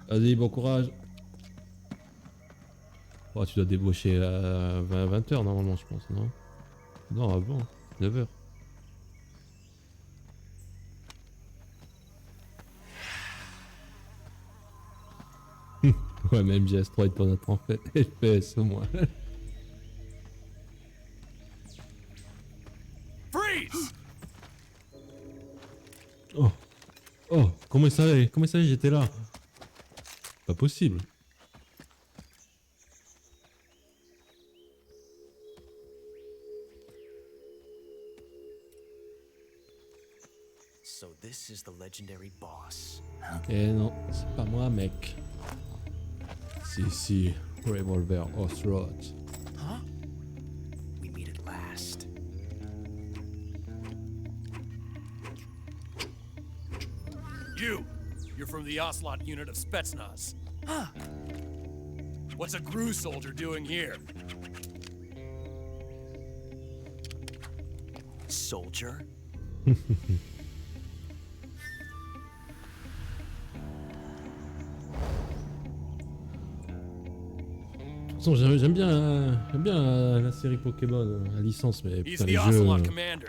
Vas-y, bon courage. Oh, tu dois débaucher à 20h normalement, je pense, non? Non, avant, 9h. Ouais, mais MGS3 est en être en fait FPS au moins. Freeze! Oh, oh, comment il savait? Comment il savait que j'étais là? Pas possible. this is the legendary boss. Eh non, c'est pas moi, mec. Si, Revolver Off-Road. Huh? We meet at last. You're from the Ocelot unit of Spetsnaz. Huh. What's a GRU soldier doing here? Soldier? De toute façon, j'aime bien la série Pokémon, la licence, mais He's putain, the les Ocelot jeux commander.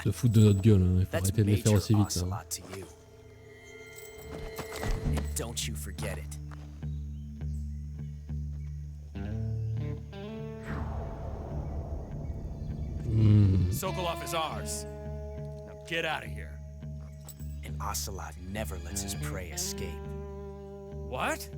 se foutent de notre gueule. Hein. Il faut That's arrêter de les faire Major aussi vite. Hein. Ocelot to you. And don't you forget it. Sokolov is ours. Now get out of here. And Ocelot never lets his prey escape. What?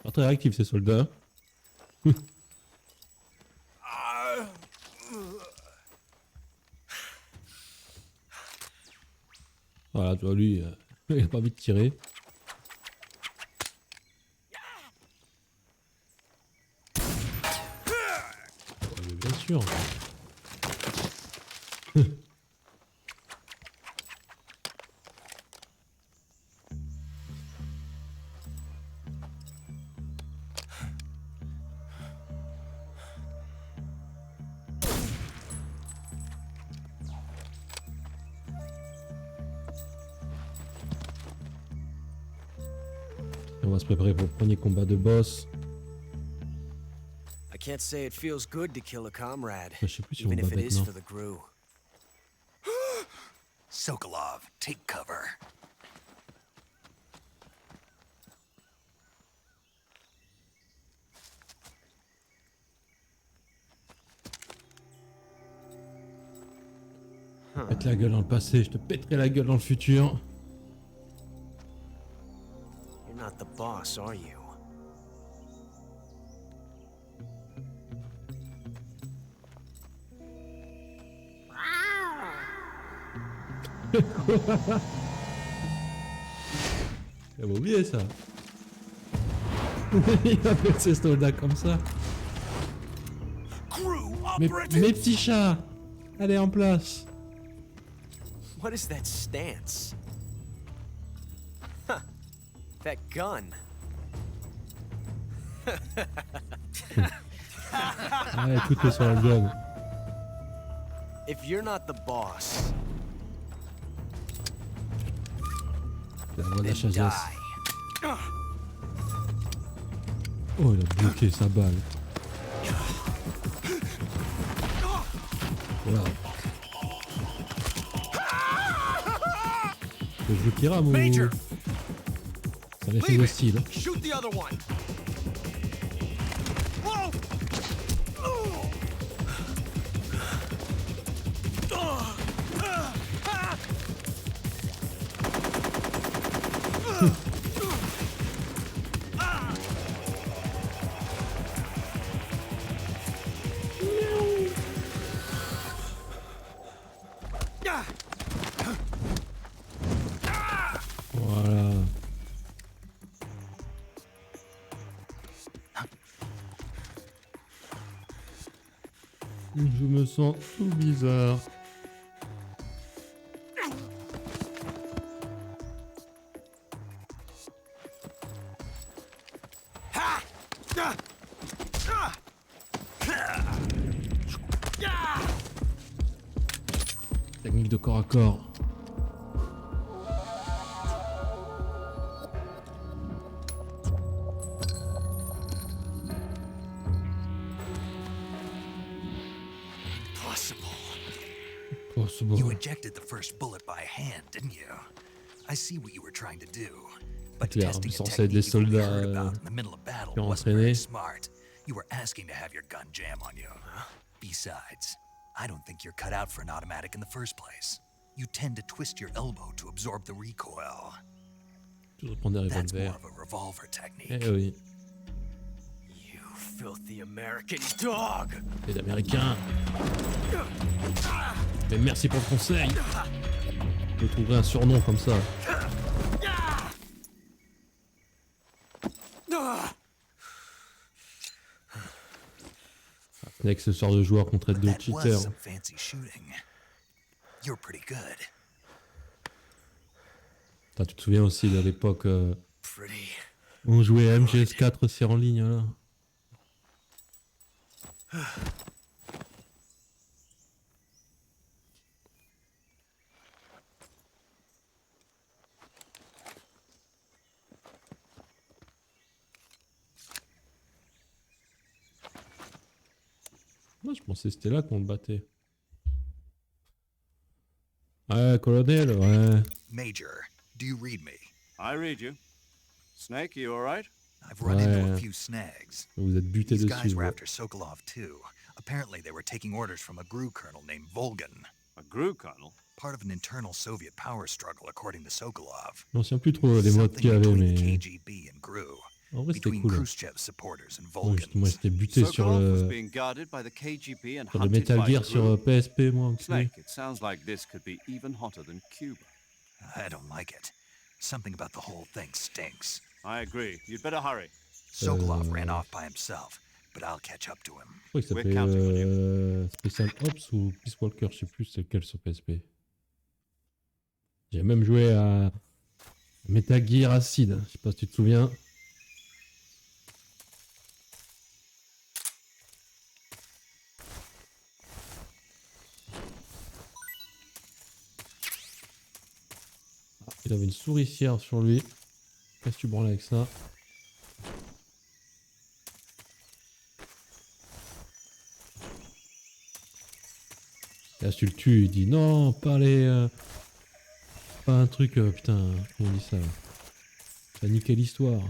Pas très réactif ces soldats. Voilà, tu vois, lui, il a pas envie de tirer. Ouais, bien sûr. On va se préparer pour le premier combat de boss. I can't say it feels good to kill a comrade, Je sais plus si on even va if it is maintenant. for the GRU. Sokolov, take cover. Pète la gueule dans le passé, je te pèterai la gueule dans le futur. You're not the boss, are you? J'avais oublié ça. Il appelle ses soldats comme ça. Mes petits chats, allez en place. What is that stance? Huh. That gun. Ouais, tout est sur la gueule. If you're not the boss, La voix de la then chasse. die. Oh, il a bloqué sa balle. Voilà. Je joue Kiram ou... Major! Ça avait fait le style. Shoot the other one. Whoa! Voilà. Je me sens tout bizarre. Technique de corps à corps. Possible. You ejected the first bullet by hand, didn't you? I see what you were trying to do. But Claire, testing a censé être des technique you've only soldats, heard about in the middle of battle qui ont wasn't very entraîné. smart. You were asking to have your gun jam on you. Besides, I don't think you're cut out for an automatic in the first place. you tend to twist your elbow to absorb the recoil. Toujours prendre des That's more revolvers. of a revolver technique. Eh oui. You filthy American dog! Les Américains. Mais merci pour le conseil. Je trouverai un surnom comme ça. Snake, ce sort de joueur contre deux That was cheaters. some fancy shooting. You're pretty good. Putain, tu te souviens aussi de l'époque Pretty. où on jouait à MGS3 aussi en ligne là. Moi, je pensais que c'était là qu'on le battait. Ouais, colonel, ouais. Major, do you read me? I read you. Snake, you alright? I've run into Ouais. a few snags. Vous êtes buté These guys dessus. were Ouais. after Sokolov too. Apparently they were taking orders from a GRU colonel named Volgan. A GRU colonel? Part of an internal Soviet power struggle, according to Sokolov. Je m'en souviens plus trop des modes qu'il y avait, Something mais between the KGB and GRU. en vrai c'était Between cool. Khrushchev's supporters and Ouais, moi Volgan's. j'étais buté sur Sokolov was le, being guarded by the KGB and sur le hunted Metal by Gear the sur GRU. PSP, moi. aussi. Snake, it sounds like this could be even hotter than Cuba. I don't like it. Something about the whole thing stinks. I agree. You'd better hurry. Sokolov ran off by himself, but I'll catch up to him. Je crois qu'il We're s'appelait counting on Special Ops ou Peace Walker, je sais plus c'est lequel sur PSP. J'ai même joué à Metal Gear Acid, je sais pas si tu te souviens. Ah, il avait une souricière sur lui. Qu'est-ce que tu branles avec ça? Et là, tu le tues, il dit non, pas les. Pas un truc, putain, comment on dit ça là? Ça a niqué l'histoire.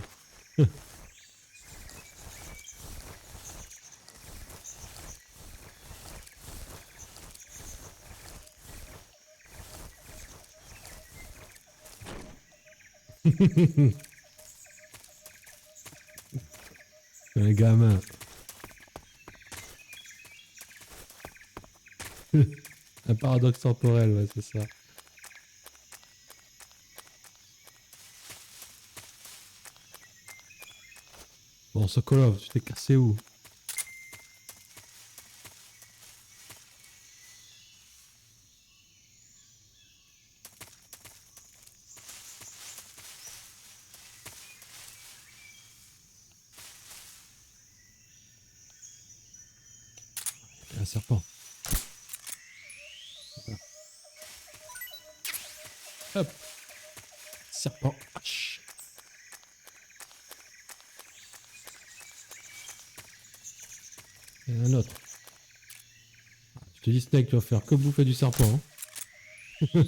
Un gamin. Un paradoxe temporel, ouais, c'est ça. Bon, Sokolov, tu t'es cassé où? Il y a un serpent. Hop. Serpent. Hache. Il y en a un autre. Tu te dis, Snake, tu vas faire que bouffer du serpent. Hein.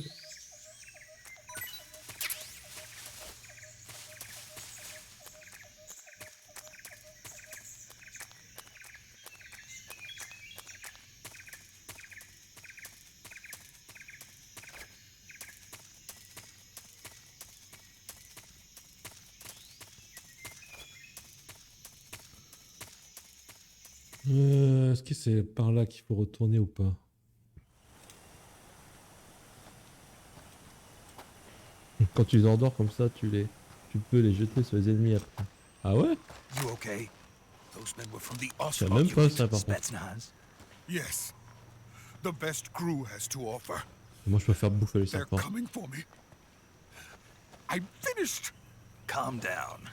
Est-ce que c'est par là qu'il faut retourner ou pas? Quand tu les endors comme ça, tu peux les jeter sur les ennemis après. Ah ouais? You okay? Those men were from the Je sais même pas ça par contre. Spetsnaz? Yes. The best crew has to offer. Moi je peux faire bouffer les They're serpents. coming for me. I'm finished. Calm down.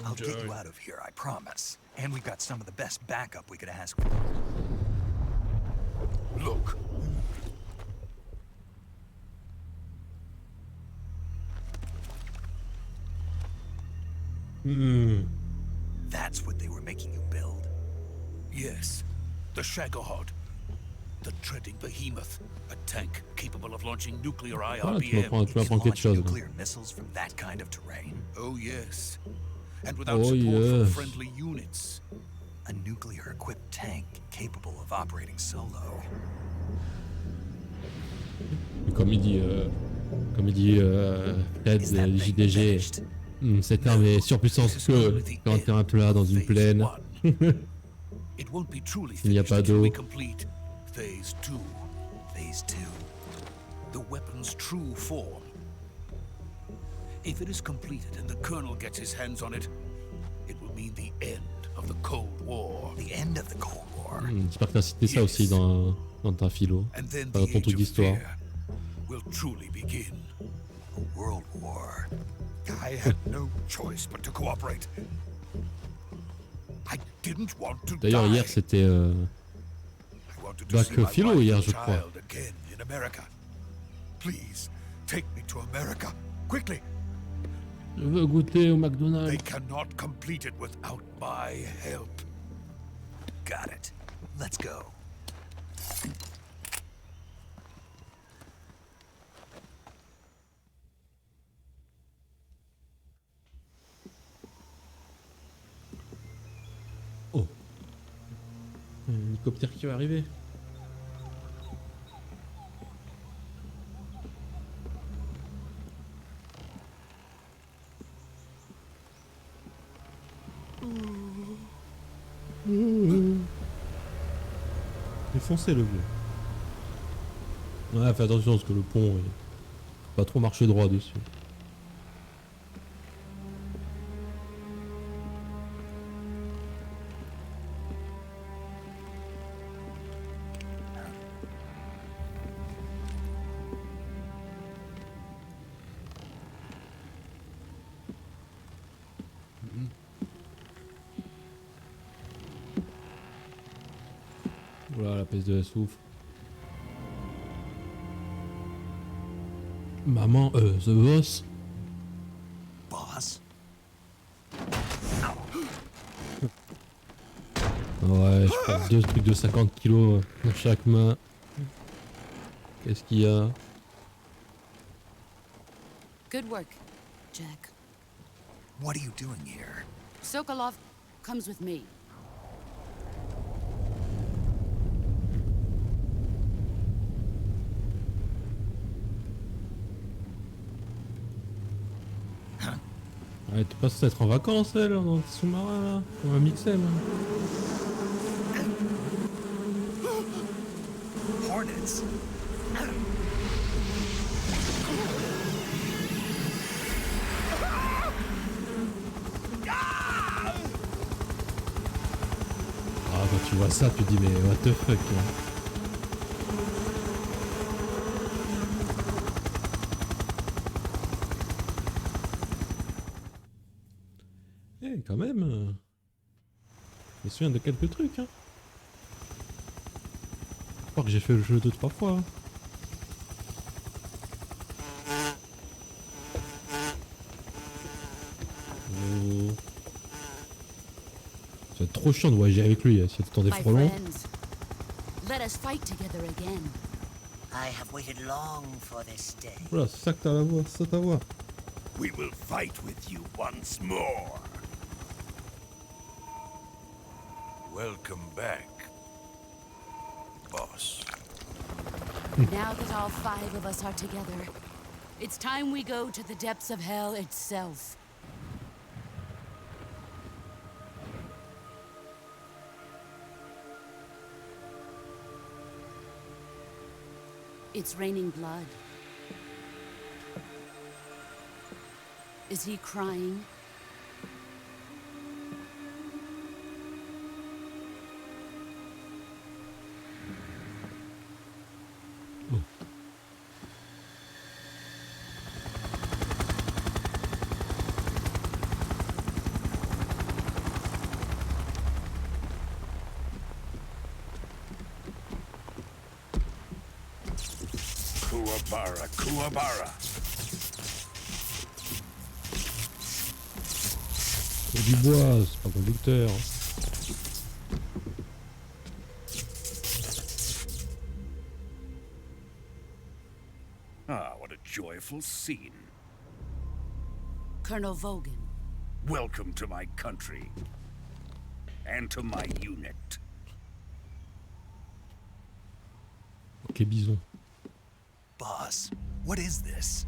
I'll get you out of here, I promise. And we've got some of the best backup we could ask for. Look. That's what they were making you build? Yes. The Shagohod. The treading behemoth. A tank capable of launching nuclear Ah, tu IRBM. m'apprends Can quelque launch chose là. nuclear missiles from that kind of terrain? Oh, yes. And without Oh, support from yes. friendly units. A nuclear-equipped tank capable of operating solo. comme il dit Fred JDG, cette arme est surpuissante que quand t'es un plat dans une plaine. It won't be truly Il n'y a finished pas until d'eau. we complete Phase 2. Phase 2. The weapon's true form. If it is completed and the Colonel gets his hands on it, it will mean the end of the Cold War. The end of the Cold War. J'espère que t'as cité ça aussi dans ta philo, And then dans the ton age truc of d'histoire. fear will truly begin. A world war. I had no choice but to cooperate. I didn't want to D'ailleurs, die. hier c'était I wanted to bac see my philo wife hier, and je crois. child again in America. Please, take me to America, quickly. Je veux goûter au They McDonald's. cannot complete it without my help. Got it. Let's go. Oh. Un hélicoptère qui va arriver. Défoncez le vieux. Ouais, fais attention parce que le pont, il pas trop marcher droit dessus. Voilà la peste de la souffle. Maman, The Boss. Boss? Ouais, je prends deux trucs de 50 kilos dans chaque main. Qu'est-ce qu'il y a? Good work, Jack. What are you doing here? Sokolov comes with me. Ouais, t'es pas censé être en vacances, elle, dans le sous-marin, là, comme un mixem. Hornets. Ah, quand tu vois ça, tu te dis, mais what the fuck, hein. Eh, quand même, je me souviens de quelques trucs, hein. Je crois que j'ai fait le jeu 2-3 fois. Hein. Oh. Ça va être trop chiant de voyager avec lui, si t'attendais My trop long. friends, let us fight together again. I have waited long for this day. Voilà, c'est ça que t'as la voix, c'est ça ta voix. We will fight with you once more. Welcome back, boss. Now that all 5 of us are together, it's time we go to the depths of hell itself. It's raining blood. Is he crying? Kuwabara, Kuwabara. C'est du bois, c'est pas conducteur. Ah, what a joyful scene. Colonel Vogan. Welcome to my country. And to my unit. Ok, bison. Boss, what is this?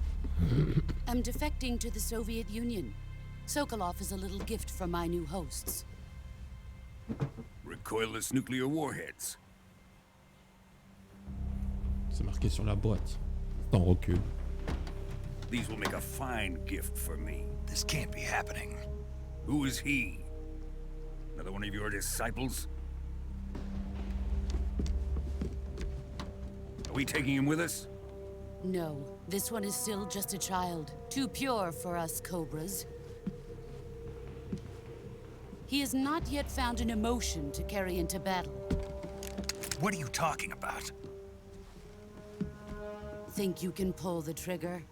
I'm defecting to the Soviet Union. Sokolov is a little gift from my new hosts. Recoilless nuclear warheads. C'est marqué sur la boîte. C'est en recul. These will make a fine gift for me. This can't be happening. Who is he? Another one of your disciples? Are we taking him with us? No, this one is still just a child. Too pure for us Cobras. He has not yet found an emotion to carry into battle. What are you talking about? Think you can pull the trigger?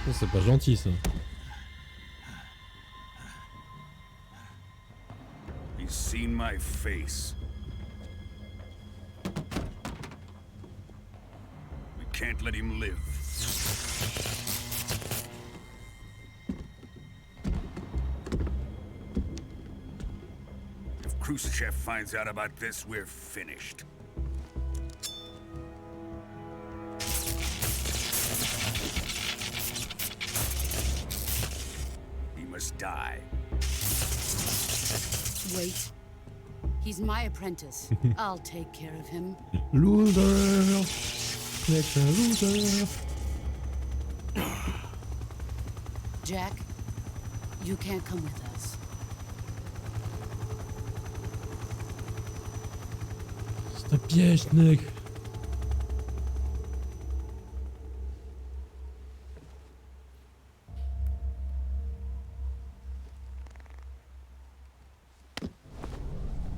Ça, c'est pas gentil ça. He's seen my face. We can't let him live. If Khrushchev finds out about this, we're finished. He must die. Wait. He's my apprentice. I'll take care of him. Loser! Next loser! Jack, you can't come with us. C'est un piège, Snake!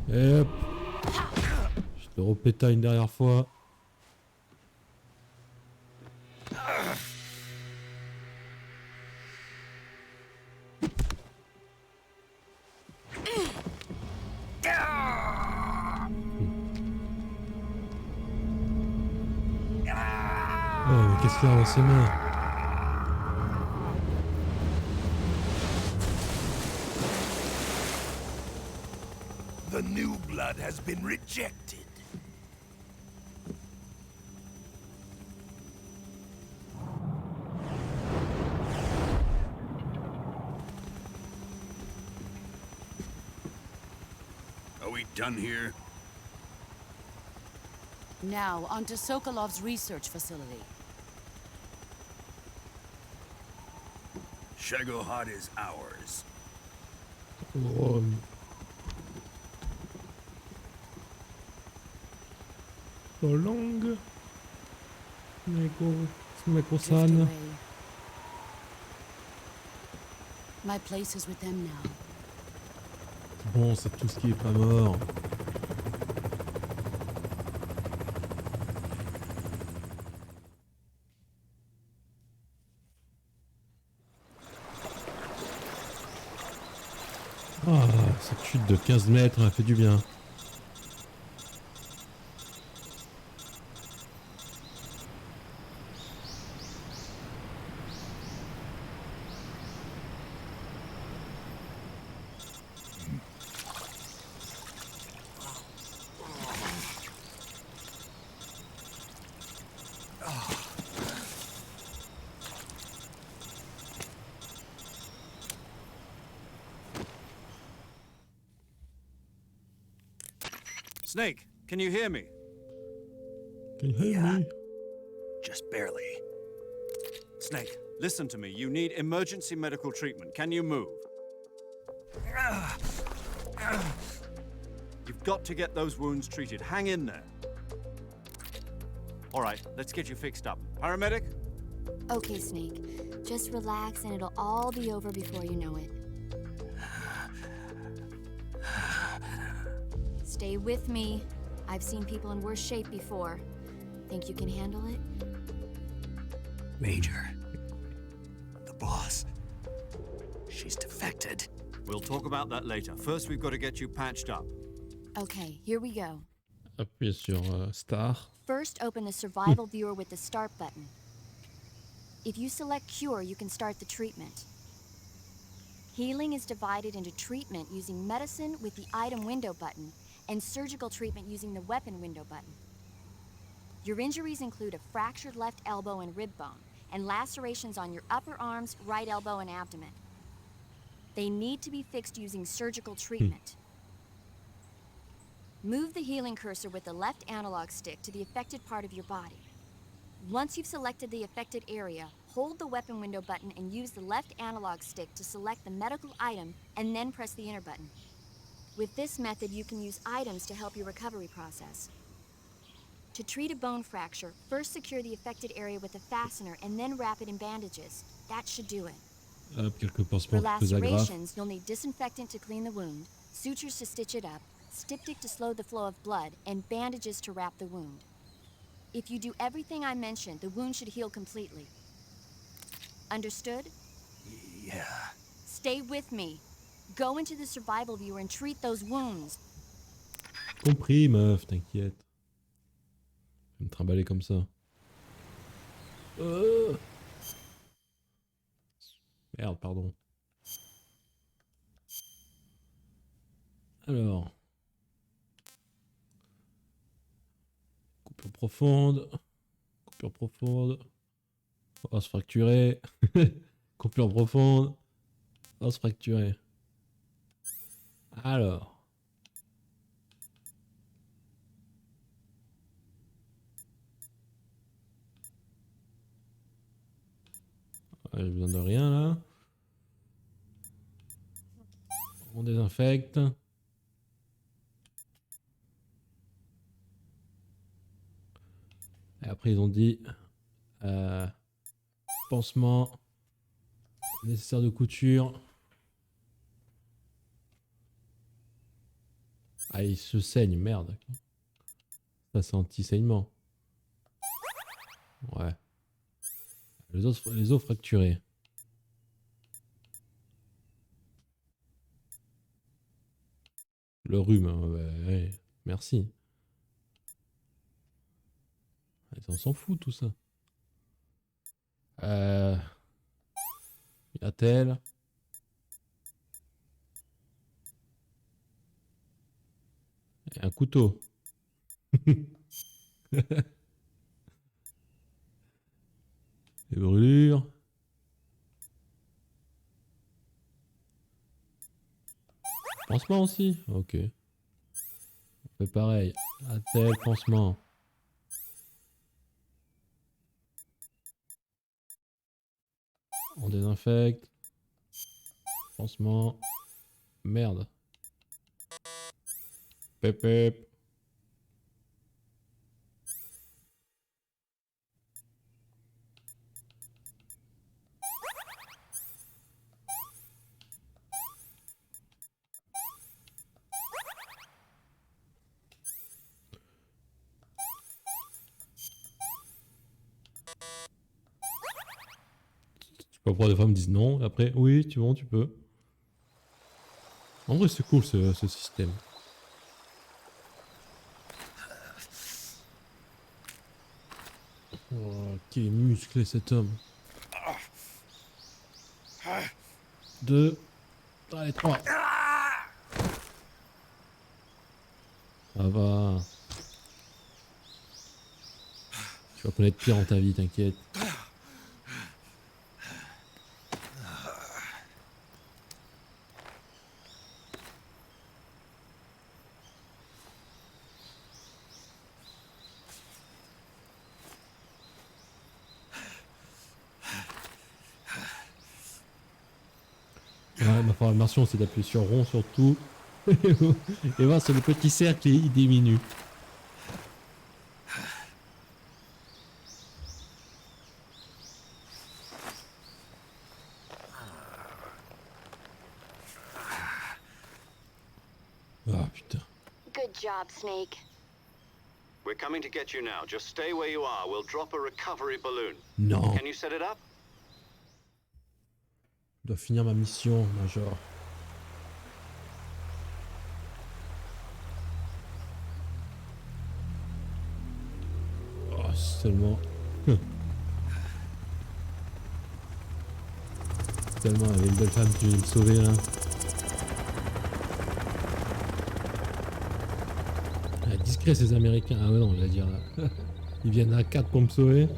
Et hop! Je te repéta une dernière fois. Oh, mais qu'est-ce qu'il a dans ses mains? The new blood has been rejected. Are we done here? Now, onto Sokolov's research facility. Shagohod is ours. Oh. So long. Smeko-san. My place is with them now. Bon, c'est tout ce qui est pas mort. Ah, cette chute de 15 mètres a fait du bien. Snake, can you hear me? Can you hear me? Just barely. Snake, listen to me. You need emergency medical treatment. Can you move? You've got to get those wounds treated. Hang in there. All right, let's get you fixed up. Paramedic? Okay, Snake. Just relax and it'll all be over before you know it. Stay with me. I've seen people in worse shape before. Think you can handle it? Major. The boss. She's defected. We'll talk about that later. First, we've got to get you patched up. Okay, here we go. Appuyez sur Star. First, open the survival viewer with the start button. If you select cure, you can start the treatment. Healing is divided into treatment using medicine with the item window button and surgical treatment using the weapon window button. Your injuries include a fractured left elbow and rib bone, and lacerations on your upper arms, right elbow, and abdomen. They need to be fixed using surgical treatment. Move the healing cursor with the left analog stick to the affected part of your body. Once you've selected the affected area, hold the weapon window button and use the left analog stick to select the medical item and then press the enter button. With this method, you can use items to help your recovery process. To treat a bone fracture, first secure the affected area with a fastener and then wrap it in bandages. That should do it. Hop, quelques pansements For plus agrafes. lacerations, you'll need disinfectant to clean the wound, sutures to stitch it up, styptic to slow the flow of blood, and bandages to wrap the wound. If you do everything I mentioned, the wound should heal completely. Understood? Yeah. Stay with me. Go into the survival viewer and treat those wounds. Compris, meuf, t'inquiète. Je vais me trimballer comme ça. Merde, pardon. Alors. Coupure profonde. Coupure profonde. On va se fracturer. Coupure profonde. On va se fracturer. Alors. J'ai besoin de rien là. On désinfecte. Et après ils ont dit pansement nécessaire de couture. Ah, il se saigne, merde. Ça c'est anti-saignement. Ouais. Les os fracturés. Le rhume, ouais, merci. On s'en fout tout ça. Y a-t-elle? Un couteau. Les brûlures. Pansement aussi? Ok. On fait pareil. A-t-elle pansement? On désinfecte. Pansement. Merde. Pep pep. Parfois, des fois, me disent non. Et après, oui, tu peux. En vrai, c'est cool ce système. Oh, qu'il est musclé cet homme. 2. Allez, 3. Ça va. Tu vas connaître pire dans ta vie, t'inquiète. Ouais, ma formation c'est d'appuyer sur rond sur tout et voir sur le petit cercle il diminue. Ah putain. Good job, Snake. We're coming to get you now. Just stay where you are. We'll drop a recovery balloon. Non. Can you set it up? Je dois finir ma mission, Major. seulement. Tellement, il y avait une belle femme qui venait me sauver là. Ah, discret ces Américains. Ah ouais non, on va dire là. Ils viennent à 4 pour me sauver.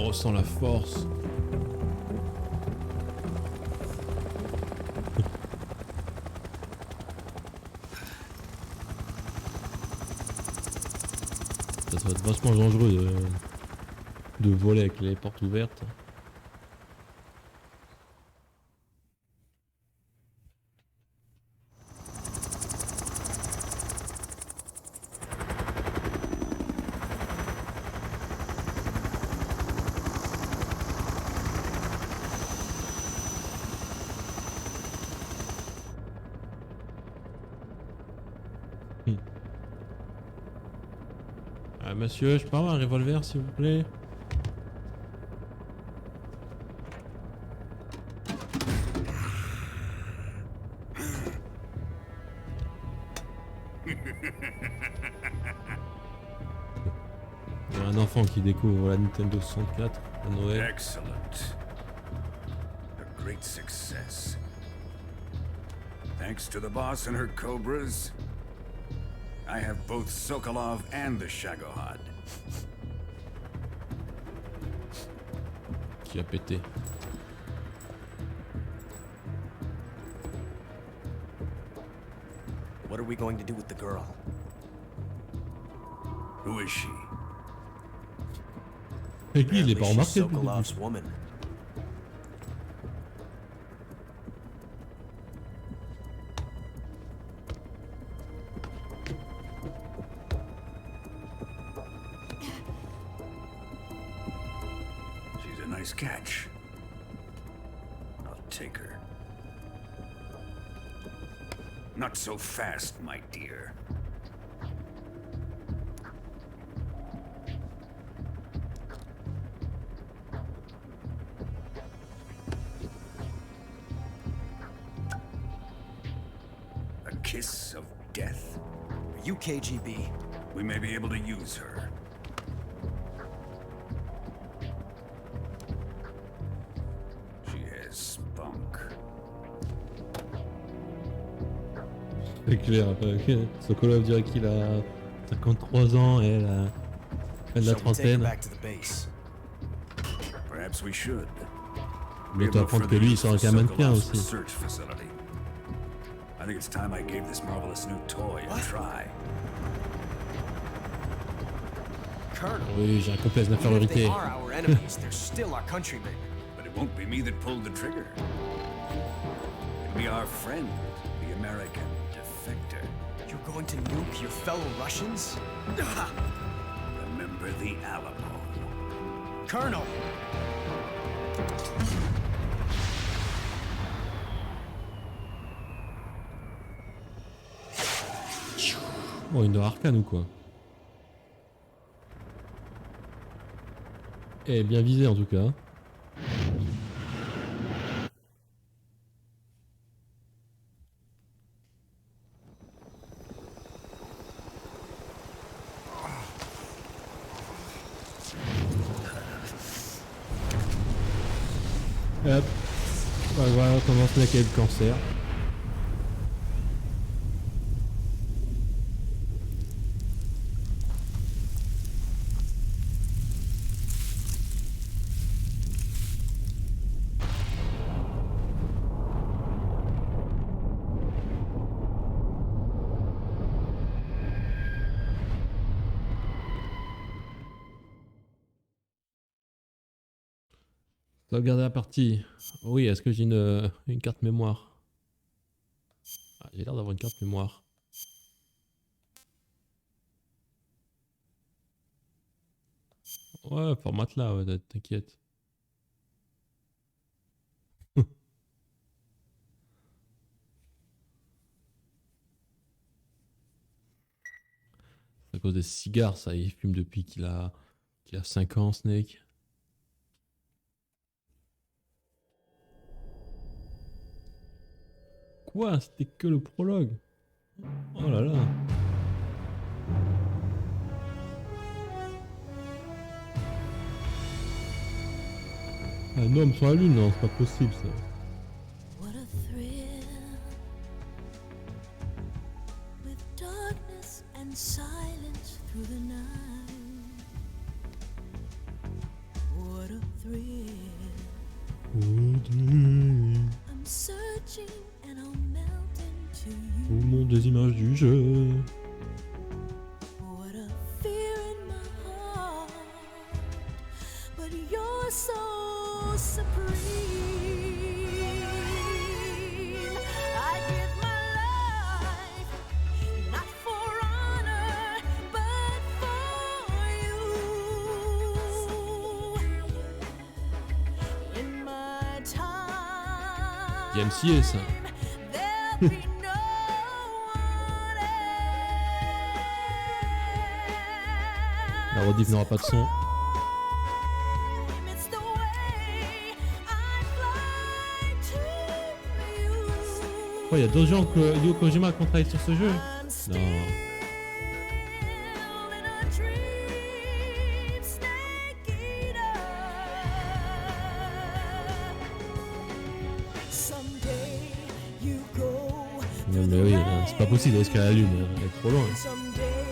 On ressent la force. Ça va être vachement dangereux de voler avec les portes ouvertes. Ah, monsieur, je peux avoir un revolver s'il vous plaît? Il y a un enfant qui découvre la Nintendo 64 à Noël. Excellent. A great success. Thanks to the boss and her cobras, I have both Sokolov and the Shagohod. Qui a pété. What are we going to do with the girl? Who is she? Et qui il est pas remarqué? Sokolov's woman. She's a nice catch. I'll take her. Not so fast, my dear. A kiss of death. Are you KGB? We may be able to use her. She has spunk. C'est clair, Sokolov dirait qu'il a 53 ans et elle a la trentaine. Perhaps we should. Mais tu apprendre que lui il sort avec un mannequin aussi. Research facility. I think it's time I gave this marvelous new toy a try. Oui, j'ai un complexe d'infériorité. But it won't be me that pulled the trigger. It'll be our friend, the American defector. You're going to nuke your fellow Russians? Remember the Alamo. Colonel! Oh, une arcane ou quoi? Eh, bien visé en tout cas. Hop. Voilà, on commence la quête de cancer. Sauvegarder la partie. Oui, est-ce que j'ai une carte mémoire? Ah, j'ai l'air d'avoir une carte mémoire. Ouais, formate là, ouais, t'inquiète. à cause des cigares, ça. Il fume depuis qu'il a 5 ans, Snake. Quoi? C'était que le prologue? Oh là là. Un homme sur la lune? Non, c'est pas possible ça. What a thrill with darkness and silence through the night. What a thrill. I'm searching and I'll melt into you. Au monde des images du jeu. What a fear in my heart, but you're so supreme. I give my life, not for honor, but for you. In my time, Il y a MCA ça. there'll be no La rediff n'aura pas de son. it's the way I fly to you. Oh, il y a d'autres gens que Hideo Kojima qui ont travaillé sur ce jeu. Non. In a dream, snake eater. Someday you go. Non, mais oui, c'est pas possible d'aller jusqu'à la lune. Elle est trop loin. Someday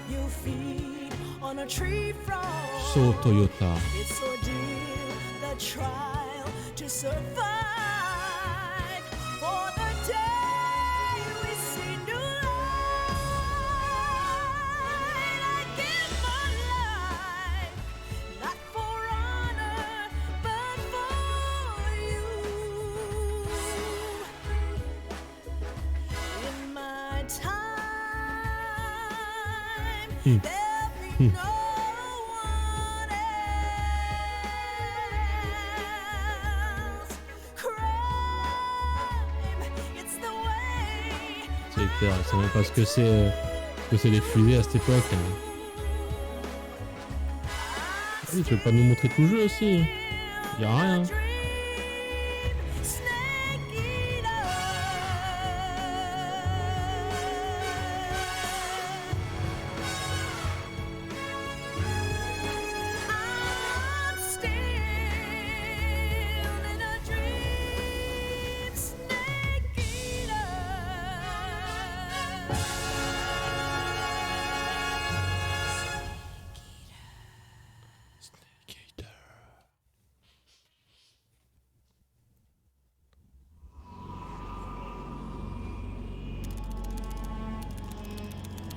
you feed on a tree frog. So Toyota. It's ordeal, the trial to survive. For the day we see new light, I give my life, not for honor, but for you. In my time, there'll be no one else. Crime, it's the way. C'est clair, je sais même pas ce que c'est les fusées à cette époque. Oui, tu veux pas nous montrer tout le jeu aussi? Y a rien. I'm still in a dream, snake eater.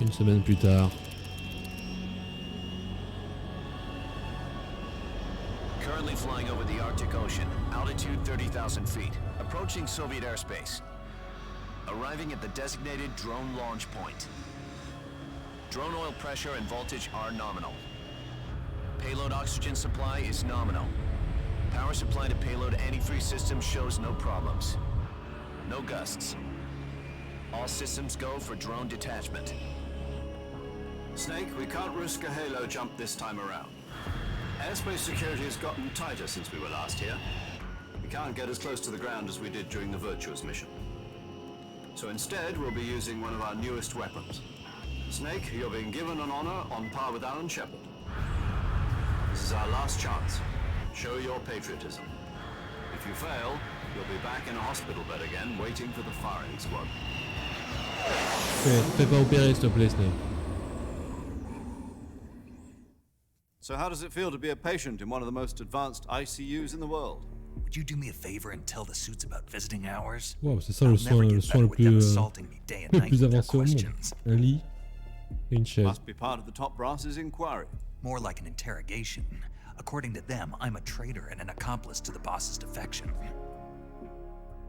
Une semaine plus tard. Currently flying over the Arctic Ocean, altitude 30,000 feet, approaching Soviet airspace. Arriving at the designated drone launch point. Drone oil pressure and voltage are nominal. Payload oxygen supply is nominal. Power supply to payload antifreeze system shows no problems. No gusts. All systems go for drone detachment. Snake, we can't risk a halo jump this time around. Airspace security has gotten tighter since we were last here. We can't get as close to the ground as we did during the Virtuous mission. So instead, we'll be using one of our newest weapons. Snake, you're being given an honor on par with Alan Shepard. This is our last chance. Show your patriotism. If you fail, you'll be back in a hospital bed again, waiting for the firing squad. Fais pas opérer s'il te plaît, Snake. So how does it feel to be a patient in one of the most advanced ICUs in the world? Would you do me a favor and tell the suits about visiting hours? Wow, c'est ça le soin le plus avancé au monde. Un lit et une chaise. Must be part of the top brass's inquiry. More like an interrogation. According to them, I'm a traitor and an accomplice to the boss's defection.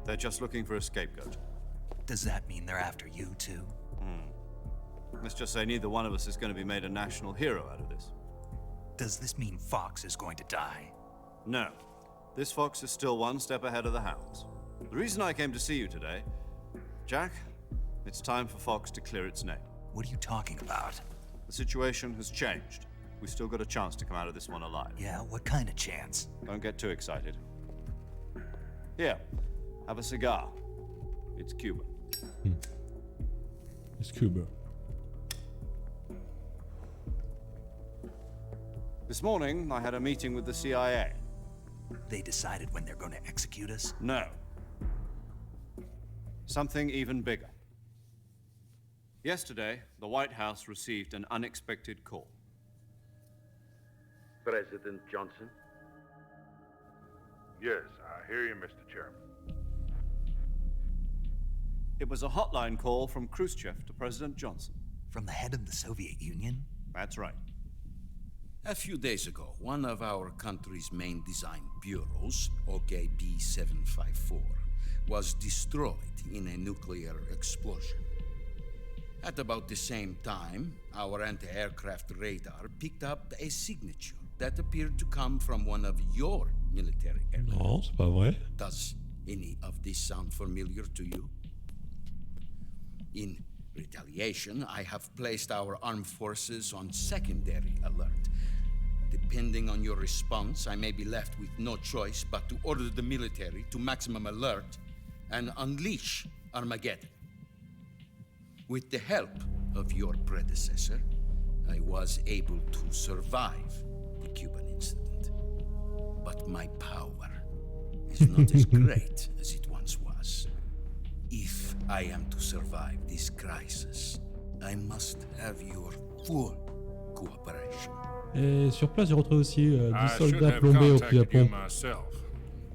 They're just looking for a scapegoat. Does that mean they're after you too? Let's just say neither one of us is going to be made a national hero out of this. Does this mean Fox is going to die? No. This fox is still one step ahead of the hounds. The reason I came to see you today, Jack, it's time for Fox to clear its name. What are you talking about? The situation has changed. We've still got a chance to come out of this one alive. Yeah, what kind of chance? Don't get too excited. Here, have a cigar. It's Cuban. It's Cuba. This morning, I had a meeting with the CIA. They decided when they're going to execute us? No. Something even bigger. Yesterday, the White House received an unexpected call. President Johnson? Yes, I hear you, Mr. Chairman. It was a hotline call from Khrushchev to President Johnson. From the head of the Soviet Union? That's right. A few days ago, one of our country's main design bureaus, OKB 754, was destroyed in a nuclear explosion. At about the same time, our anti-aircraft radar picked up a signature that appeared to come from one of your military aircraft. Non, c'est pas vrai. Does any of this sound familiar to you? In retaliation, I have placed our armed forces on secondary alert. Depending on your response, I may be left with no choice but to order the military to maximum alert and unleash Armageddon. With the help of your predecessor, I was able to survive the Cuban incident. But my power is not as great as it once was. If I am to survive this crisis, I must have your full cooperation. Et sur place, j'ai retrouvé aussi 10 soldats plombés au Japon.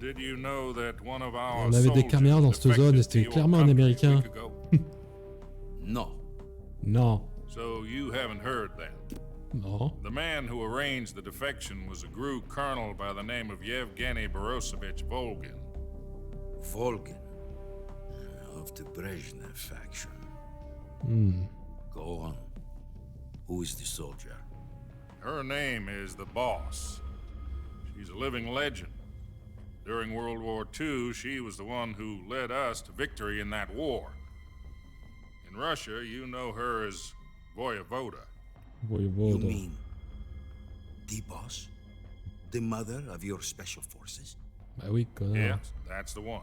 Did you know that one of our On avait des caméras dans cette zone et c'était clairement un Américain. No. Non. So you haven't heard that? Non. The man who arranged the defection was a GRU colonel by the name of Yevgeny Borosovich Volgin. Volgin? Of the Brezhnev faction. Go on. Who is the soldier? Her name is the Boss. She's a living legend. During World War II, she was the one who led us to victory in that war. In Russia, you know her as Voyevoda. You mean the Boss? The mother of your special forces? Bah oui, connard. Yes, that's the one.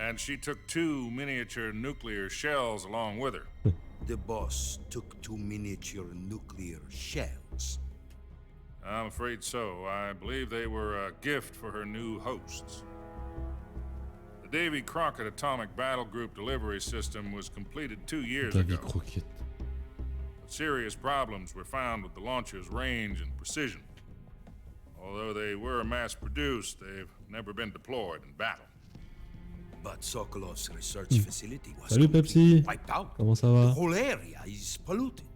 And she took 2 miniature nuclear shells along with her. The Boss took 2 miniature nuclear shells. I'm afraid so. I believe they were a gift for her new hosts. The Davy Crockett Atomic Battle Group delivery system was completed 2 years ago. But serious problems were found with the launcher's range and precision. Although they were mass-produced, they've never been deployed in battle. But Sokolov's research facility was Salut Pepsi. wiped out. Comment ça va? The whole area is polluted.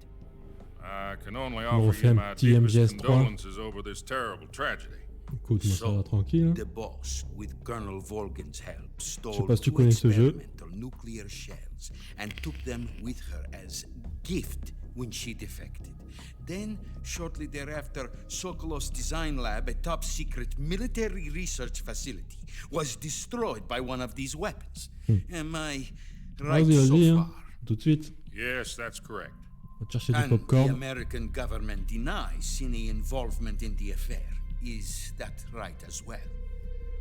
I can only On offer refait you un my petit deepest MGS3. condolences over this terrible tragedy. Écoute, moi ça va tranquille. The Boss, with Colonel Volgin's help, Je sais stole pas si tu 2 connais ce jeu. experimental nuclear shells and took them with her as gift when she defected. Then, shortly thereafter, Sokolov's design lab, a top-secret military research facility, was destroyed by one of these weapons. Am I right Vas-y, so vas-y, far? hein. Tout de suite. Yes, that's correct. On va chercher du And the popcorn. American government denies any involvement in the affair. Is that right as well?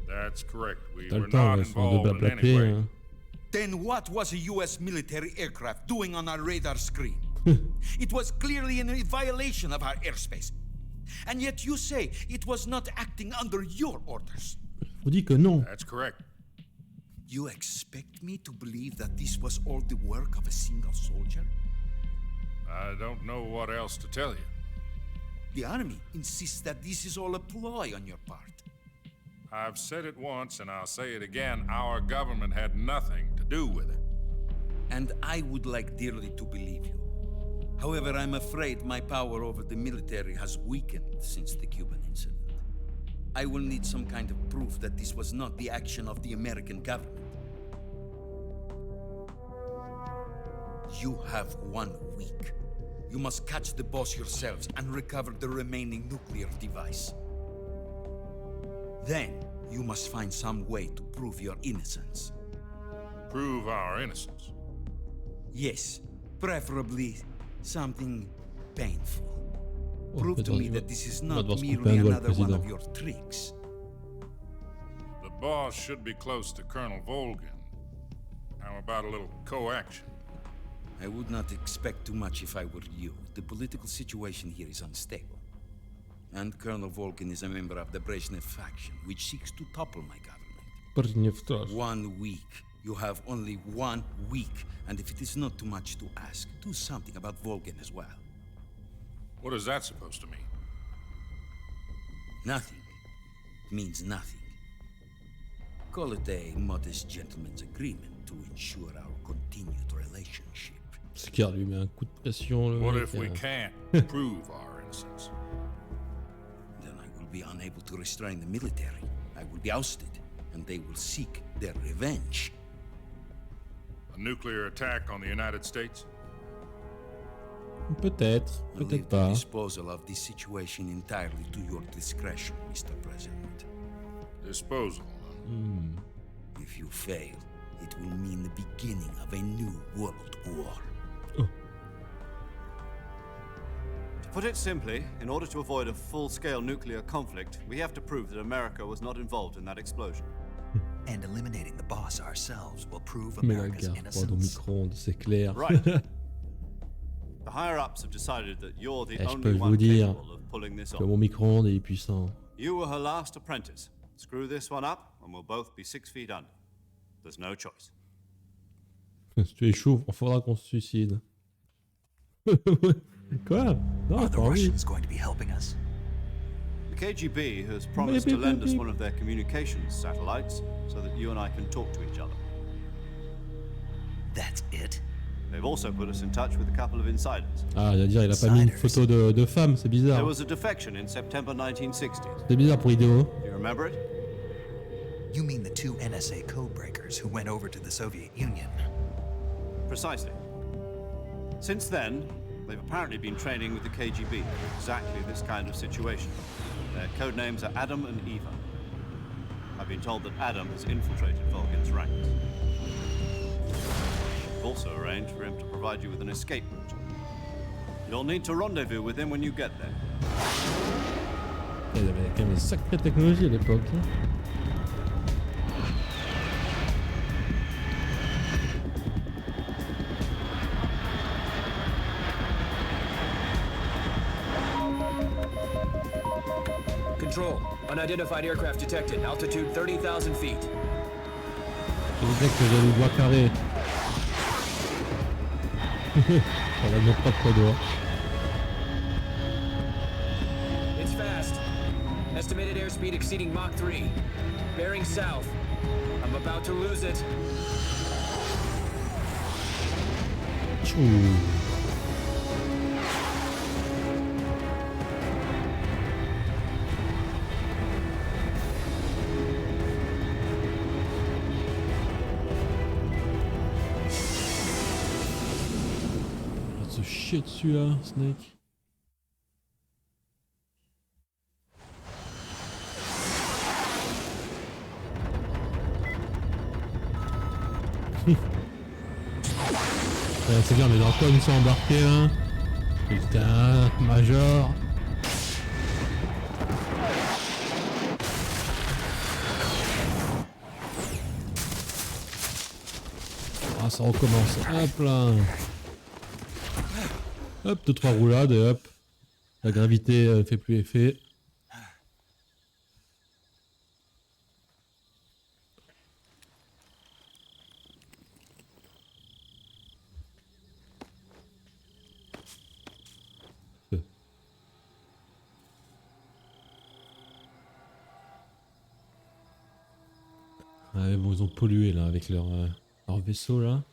That's correct. We T'as were le temps, not Vincent, de involved in any blablater. way. Hein. Then what was a US military aircraft doing on our radar screen? It was clearly in a violation of our airspace. And yet you say it was not acting under your orders. Vous dit que non. That's correct. You expect me to believe that this was all the work of a single soldier? I don't know what else to tell you. The army insists that this is all a ploy on your part. I've said it once and I'll say it again. Our government had nothing to do with it. And I would like dearly to believe you. However, I'm afraid my power over the military has weakened since the Cuban incident. I will need some kind of proof that this was not the action of the American government. You have 1 week. You must catch the boss yourselves and recover the remaining nuclear device. Then, you must find some way to prove your innocence. Prove our innocence? Yes, preferably something painful. Oh, Prove to attends, me il va- that this is on va not devoir se couper merely un doigt, le another one président. of your tricks. The boss should be close to Colonel Volgin. How about a little co-action? I would not expect too much if I were you. The political situation here is unstable. And Colonel Volgin is a member of the Brezhnev faction, which seeks to topple my government. Brezhnev тоже. 1 week. You have only 1 week. And if it is not too much to ask, do something about Volgin as well. What is that supposed to mean? Nothing. Means nothing. Call it a modest gentleman's agreement to ensure our continued relationship. Scar lui met un coup de pression. Le What mec, if we can't prove our innocence? Then I will be unable to restrain the military. I will be ousted, and they will seek their revenge. A nuclear attack on the United States? Peut-être, I'll leave peut-être the pas. disposal of this situation entirely to your discretion, Mr. President. Disposal. If you fail, it will mean the beginning of a new world war. To put it simply, in order to avoid a full-scale nuclear conflict, we have to prove that America was not involved in that explosion. And eliminating the boss ourselves will prove Mais la America's garde froide au innocence. micro-ondes, c'est clair. Right. The higher-ups have decided that you're the Eh, je only peux vous one dire capable of pulling this que off. mon micro-ondes est puissant. You were her last apprentice. Screw this one up, and we'll both be 6 feet under. There's no choice. Si tu échoues, il faudra qu'on se suicide. Quoi? Non, Are the pas envie. Russians going to be helping us? The KGB has promised to lend us one of their communications satellites so that you and I can talk to each other. That's it? They've also put us in touch with a couple of insiders. Ah, j'allais dire, il a pas mis une photo de femme, c'est bizarre. There was a defection in September 1960. C'est bizarre pour Ideo. Do you remember it? You mean the 2 NSA codebreakers who went over to the Soviet Union? Precisely. Since then, they've apparently been training with the KGB for exactly this kind of situation. Their code names are Adam and Eva. I've been told that Adam has infiltrated Volgin's ranks. We've also arranged for him to provide you with an escape route. You'll need to rendezvous with him when you get there. Il y avait quand même une sacrée technologie à l'époque. Hein. Control. Unidentified aircraft detected. Altitude 30,000 feet. Je disais que j'avais le doigt carré. On a nos propres doigts. It's fast. Estimated airspeed exceeding Mach 3. Bearing south. I'm about to lose it. Tchou. On va se chier dessus là, Snake. C'est bien, mais dans quoi ils nous sont embarqués là? Putain, Major. Ah, ça recommence. Hop là. Hop, 2-3 roulades et hop. La gravité fait plus effet. Ouais, bon, ils ont pollué là avec leur vaisseau là.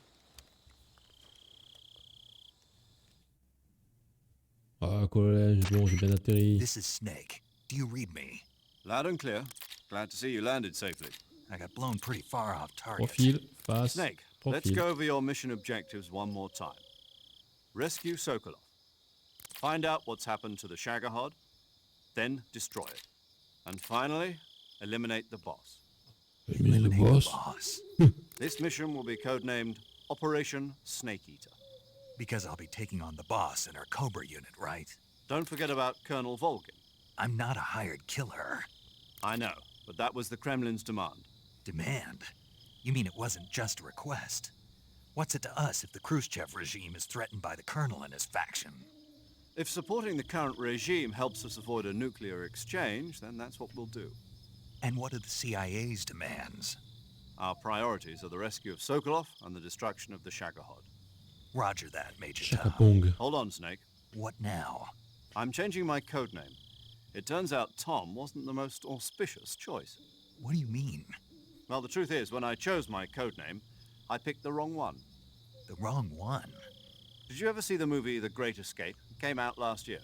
Ah, collège, bon, j'ai bien atterri. This is Snake. Do you read me? Loud and clear. Glad to see you landed safely. I got blown pretty far off target. Profil, face, Snake, profil. let's go over your mission objectives one more time. Rescue Sokolov. Find out what's happened to the Shagohod, then destroy it. And finally, eliminate the boss. Eliminate the boss. This mission will be codenamed Operation Snake Eater. Because I'll be taking on the boss in our Cobra unit, right? Don't forget about Colonel Volgin. I'm not a hired killer. I know, but that was the Kremlin's demand. Demand? You mean it wasn't just a request? What's it to us if the Khrushchev regime is threatened by the Colonel and his faction? If supporting the current regime helps us avoid a nuclear exchange, then that's what we'll do. And what are the CIA's demands? Our priorities are the rescue of Sokolov and the destruction of the Shagohod. Roger that, Major Tom. Shakapong. Hold on, Snake. What now? I'm changing my codename. It turns out Tom wasn't the most auspicious choice. What do you mean? Well, the truth is, when I chose my codename, I picked the wrong one. The wrong one? Did you ever see the movie The Great Escape? It came out last year.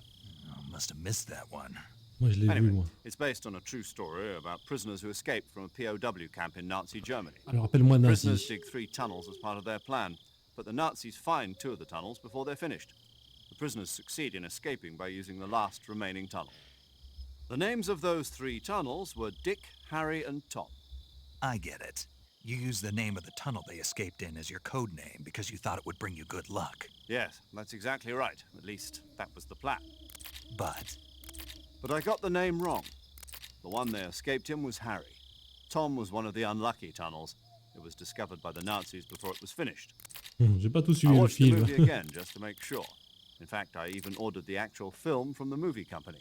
Oh, must have missed that one. Moi, je l'ai vu, Anyway, moi. it's based on a true story about prisoners who escaped from a POW camp in Nazi Germany. Alors, rappelle-moi Nazi. Prisoners dig 3 tunnels as part of their plan, but the Nazis find 2 of the tunnels before they're finished. The prisoners succeed in escaping by using the last remaining tunnel. The names of those 3 tunnels were Dick, Harry, and Tom. I get it. You used the name of the tunnel they escaped in as your code name because you thought it would bring you good luck. Yes, that's exactly right. At least, that was the plan. But I got the name wrong. The one they escaped in was Harry. Tom was one of the unlucky tunnels. It was discovered by the Nazis before it was finished. J'ai pas tout I suivi le watched the film. movie again just to make sure. In fact, I even ordered the actual film from the movie company.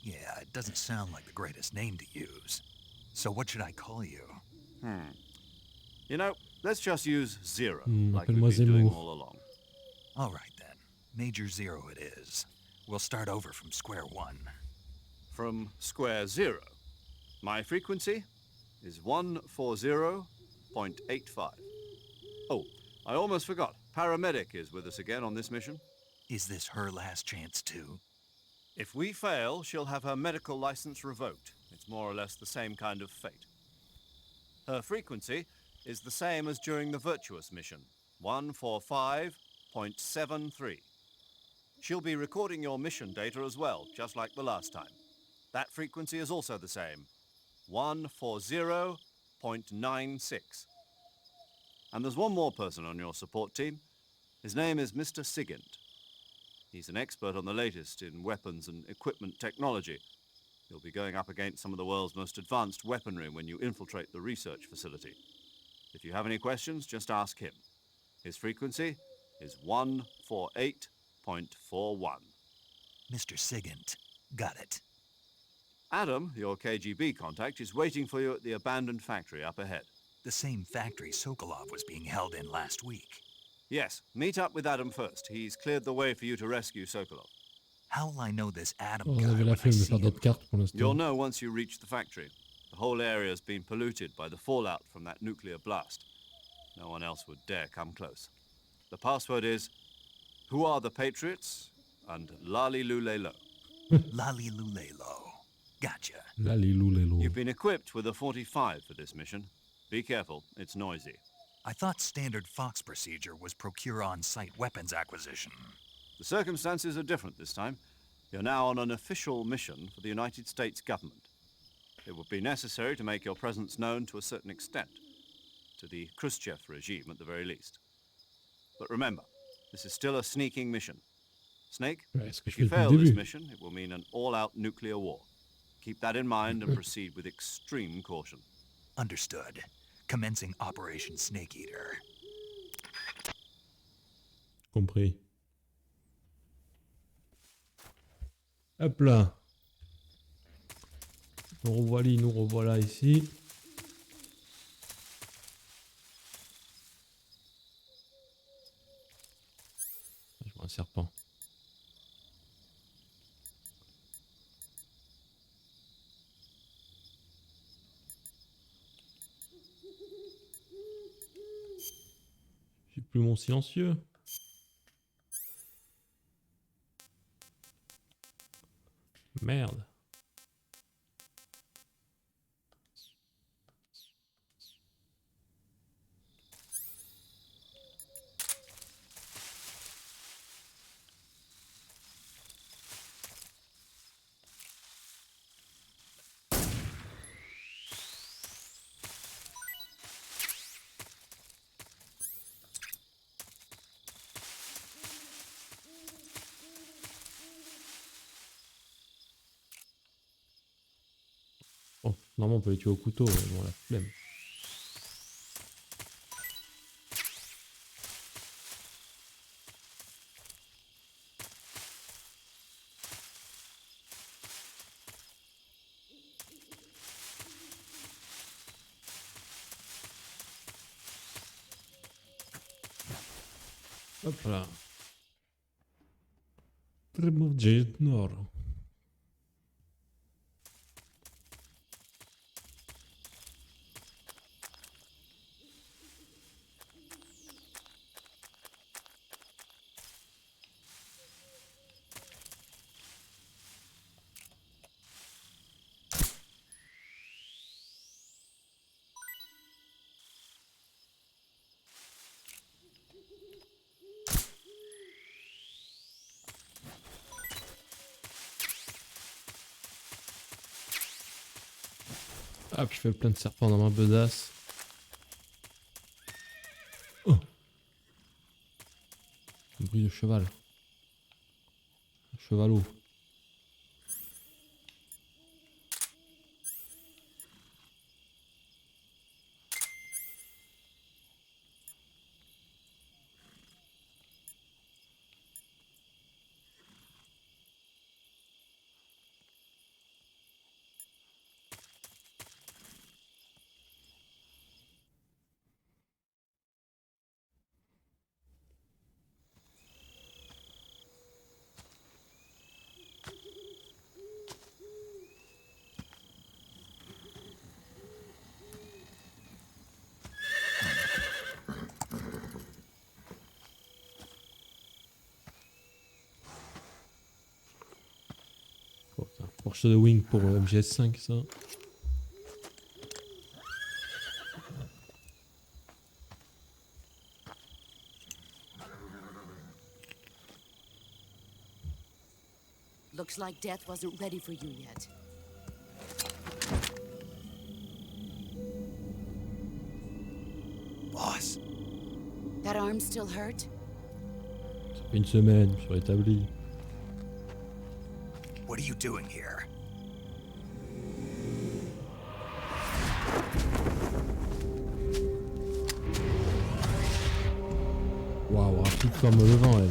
yeah, it doesn't sound like the greatest name to use. So what should I call you? You know, let's just use Zero, like appelle-moi we've been doing Zemmour. all along. All right then. Major Zero it is. We'll start over from square one. From square 0. My frequency is 140.85. Oh, I almost forgot. Paramedic is with us again on this mission. Is this her last chance too? If we fail, she'll have her medical license revoked. It's more or less the same kind of fate. Her frequency is the same as during the Virtuous mission, 145.73. She'll be recording your mission data as well, just like the last time. That frequency is also the same, 140.96. And there's one more person on your support team. His name is Mr. Sigint. He's an expert on the latest in weapons and equipment technology. You'll be going up against some of the world's most advanced weaponry when you infiltrate the research facility. If you have any questions, just ask him. His frequency is 148.41. Mr. Sigint. Got it. Adam, your KGB contact, is waiting for you at the abandoned factory up ahead. The same factory Sokolov was being held in last week. Yes, meet up with Adam first. He's cleared the way for you to rescue Sokolov. How will I know this Adam Oh, on guy avait la when I flemme de see faire him? d'autres cartes pour You'll l'instant. know once you reach the factory. The whole area's been polluted by the fallout from that nuclear blast. No one else would dare come close. The password is, who are the Patriots? And Lali Lulelo. Lali Lulelo. Gotcha. Lali Lulelo. You've been equipped with a 45 for this mission. Be careful, it's noisy. I thought standard Fox procedure was procure on-site weapons acquisition. The circumstances are different this time. You're now on an official mission for the United States government. It would be necessary to make your presence known to a certain extent, to the Khrushchev regime at the very least. But remember, this is still a sneaking mission. Snake, Ouais, ce que if je you fais depuis fail le this début. mission, it will mean an all-out nuclear war. Keep that in mind and proceed with extreme caution. Understood. Commencing Operation Snake Eater. Compris. Hop là. Nous revoilà ici. Je vois un serpent. J'ai plus mon silencieux. Merde. Oh, normalement on peut les tuer au couteau, mais bon la flemme. Hop là. Remove Jade Nord. Hop, je fais plein de serpents dans ma besace. Oh, un bruit de cheval. Un chevalot. Oh, c'est un Porsche de Wing pour MGS5 ça. Looks like death wasn't ready for you yet. Boss. That arm still hurt? Ça fait une semaine, je suis rétabli. What are you doing here? Waouh, rapide comme le vent elle.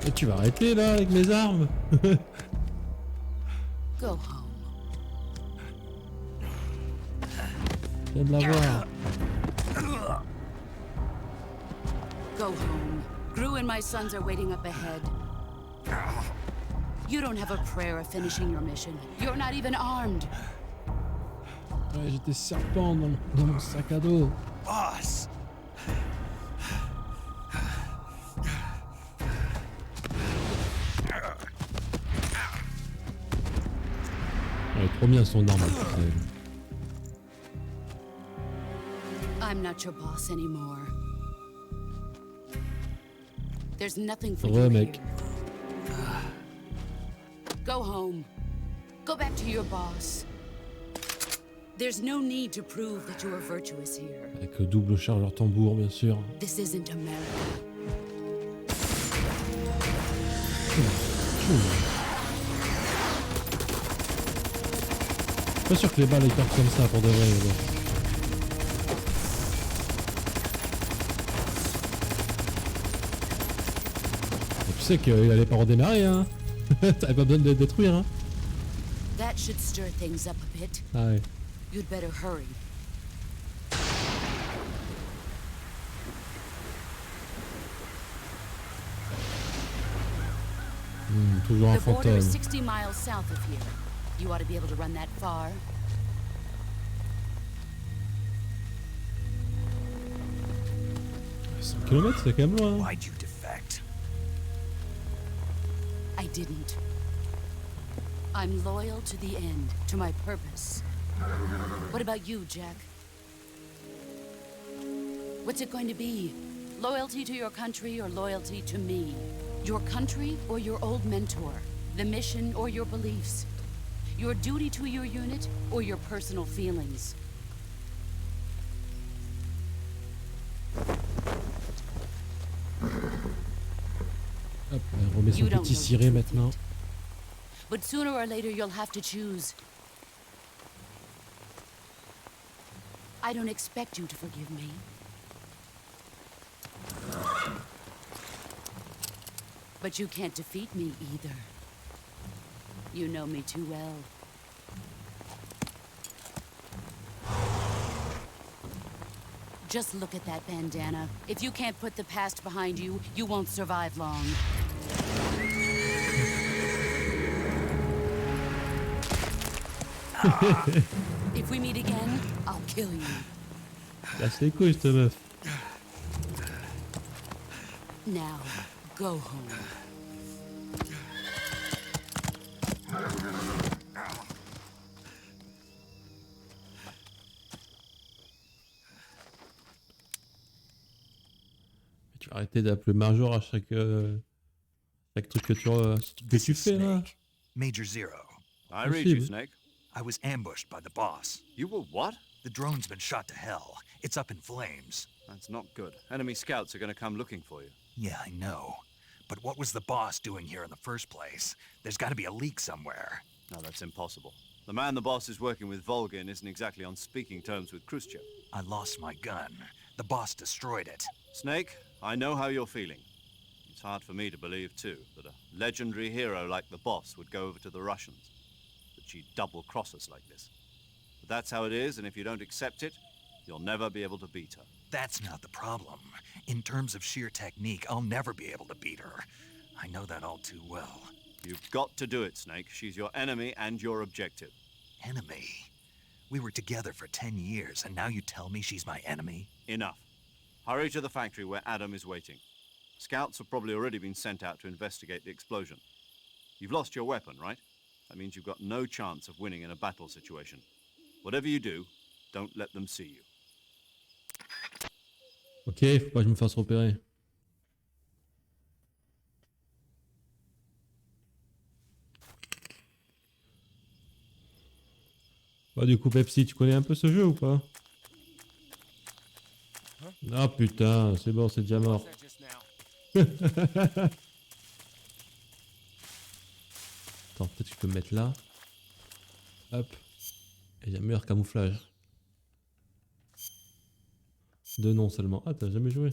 Et tu vas arrêter là avec mes armes. Go home. Je viens de l'avoir. Go home. Gru and my sons are waiting up ahead. You don't have a prayer of finishing your mission. You're not even armed. Ouais, j'ai des serpents dans mon sac à dos. Boss. Elle est trop bien son arme. I'm not your boss anymore. There's nothing for Ouais, you mec. here. Go home. Go back to your boss. There's no need to prove that you are virtuous here. Avec le double chargeur tambour, bien sûr. This isn't America. Je suis pas sûr que les balles ils partent comme ça pour de vrai. Mais bon. Et tu sais qu'il allait pas redémarrer, hein. T'avais pas besoin de les détruire, hein. That should stir things up a bit. Ah ouais. You'd better hurry. Toujours un The border fantôme. is 60 miles south of here. You ought to be able to run that far. Kilomètres, c'est quand même loin. Hein. Why'd you defect? I didn't. I'm loyal to the end, to my purpose. What about you, Jack? What's it going to be? Loyalty to your country or loyalty to me? Your country or your old mentor? The mission or your beliefs? Your duty to your unit or your personal feelings? Hop, elle remet son petit ciré maintenant. But sooner or later, you'll have to choose. I don't expect you to forgive me. But you can't defeat me either. You know me too well. Just look at that bandana. If you can't put the past behind you, you won't survive long. If we meet again, I'll kill you. Casse les couilles, cette meuf. Now, go home. Tu vas arrêter d'appeler Major à chaque truc que tu fais là. Major Zero. I read you, Snake. I was ambushed by the boss. You were what? The drone's been shot to hell. It's up in flames. That's not good. Enemy scouts are going to come looking for you. Yeah, I know. But what was the boss doing here in the first place? There's got to be a leak somewhere. No, that's impossible. The man the boss is working with, Volgin, isn't exactly on speaking terms with Khrushchev. I lost my gun. The boss destroyed it. Snake, I know how you're feeling. It's hard for me to believe, too, that a legendary hero like the boss would go over to the Russians. That she'd double-cross us like this. But that's how it is, and if you don't accept it, you'll never be able to beat her. That's not the problem. In terms of sheer technique, I'll never be able to beat her. I know that all too well. You've got to do it, Snake. She's your enemy and your objective. Enemy? We were together for 10 years, and now you tell me she's my enemy? Enough. Hurry to the factory where Adam is waiting. Scouts have probably already been sent out to investigate the explosion. You've lost your weapon, right? That means you've got no chance of winning in a battle situation. Whatever you do, don't let them see you. Ok, faut pas que je me fasse repérer. Bah du coup Pepsi, tu connais un peu ce jeu ou pas? Ah putain, c'est bon, c'est déjà mort. Attends, peut-être que je peux me mettre là. Hop. Et il y a meilleur camouflage. De nom seulement. Ah, t'as jamais joué?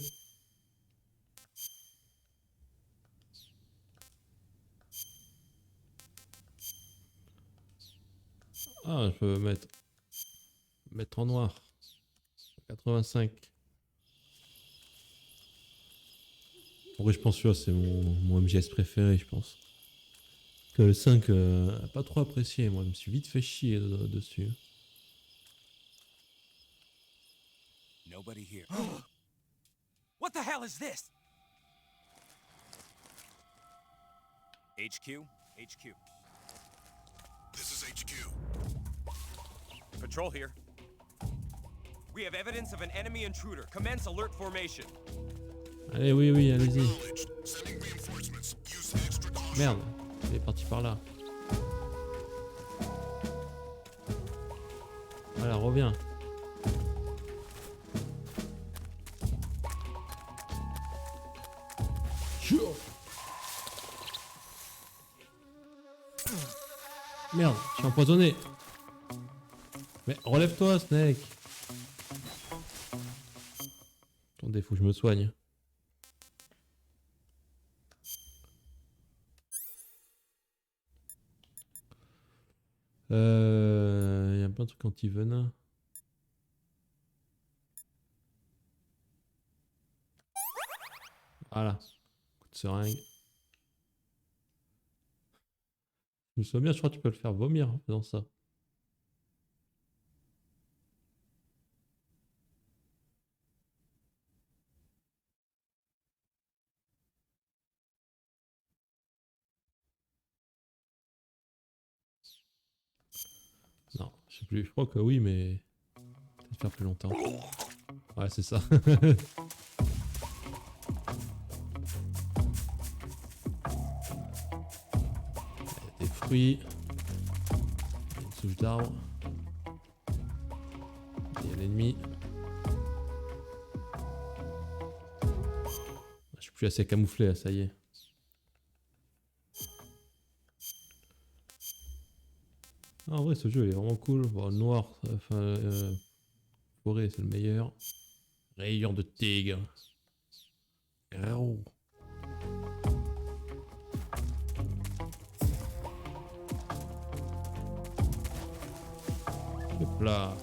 Ah, je peux mettre en noir. 85. En vrai, je pense que c'est mon MGS préféré, je pense. Que le 5, pas trop apprécié, moi. Je me suis vite fait chier dessus. Nobody here. What the hell is this? HQ? HQ. This is HQ. Patrol here. We have evidence of an enemy intruder. Commence alert formation. Allez, oui, allez-y. Merde, il est parti par là. Voilà, reviens. Merde, je suis empoisonné. Mais relève-toi, Snake. Attendez, faut que je me soigne. Y a plein de trucs anti-venin. Voilà. Coup de seringue. Je me souviens bien, je crois que tu peux le faire vomir en faisant ça. Non, je sais plus, je crois que oui, mais peut-être faire plus longtemps. Ouais, c'est ça. Des fruits. Une souche d'arbre. Il y a l'ennemi. Je suis plus assez camouflé, là, ça y est. En vrai, ce jeu il est vraiment cool. Bon, noir, enfin, forêt, c'est le meilleur. Rayures de tigre. Oh. Hop là.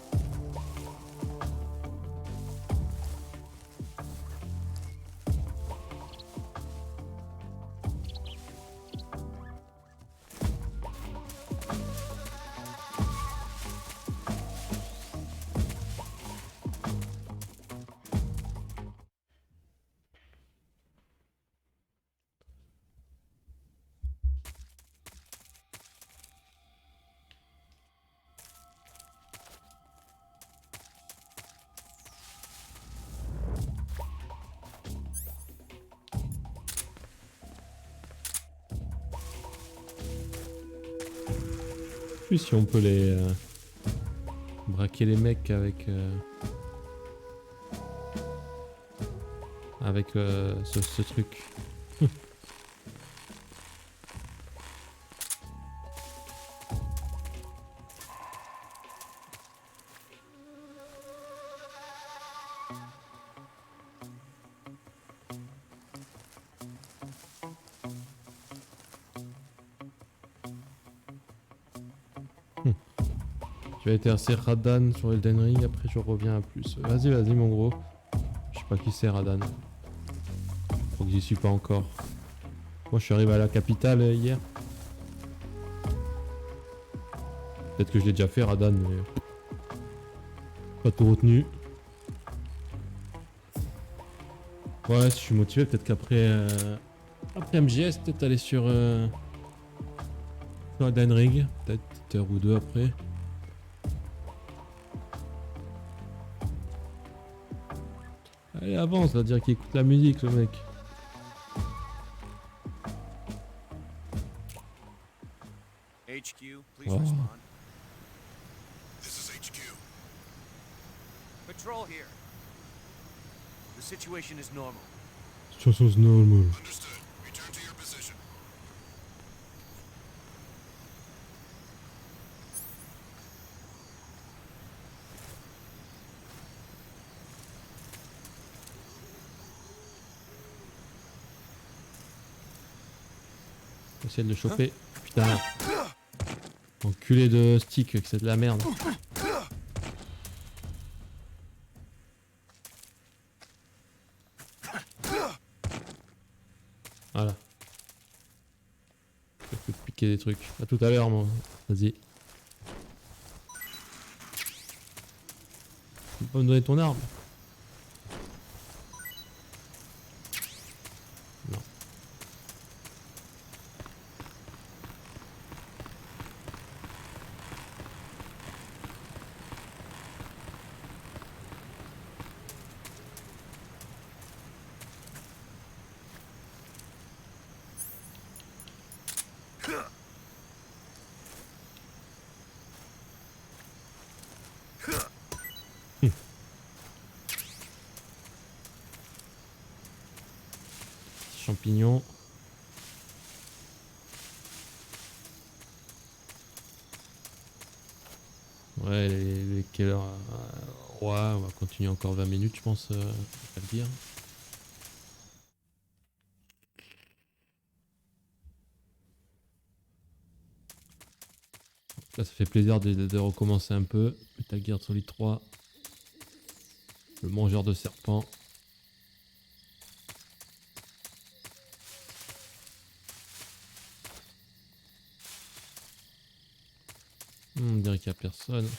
Plus si on peut les braquer les mecs avec ce truc. Je vais être assez Radan sur Elden Ring, après je reviens à plus. Vas-y, vas-y mon gros. Je sais pas qui c'est Radan. Je crois que j'y suis pas encore. Moi je suis arrivé à la capitale hier. Peut-être que je l'ai déjà fait Radan, mais pas tout retenu. Ouais, si je suis motivé, peut-être qu'après après MGS, peut-être aller sur Elden Ring, peut-être une heure ou deux après. Allez, avance, ça veut dire qu'il écoute la musique, le mec. HQ, please Oh. respond. This is HQ. Patrol here. The situation is normal. Situation normal. Understood. Return to your position. Essayer de le choper. Putain. Enculé de stick, que c'est de la merde. Voilà. Je peux te piquer des trucs. À tout à l'heure, moi. Vas-y. Tu peux pas me donner ton arme? Non. Champignons. Ouais, les quelle heure ouais, on va continuer encore 20 minutes, je pense, à le dire. Là, ça fait plaisir de recommencer un peu. Metal Gear Solid 3. Le mangeur de serpents. On dirait qu'il n'y a personne.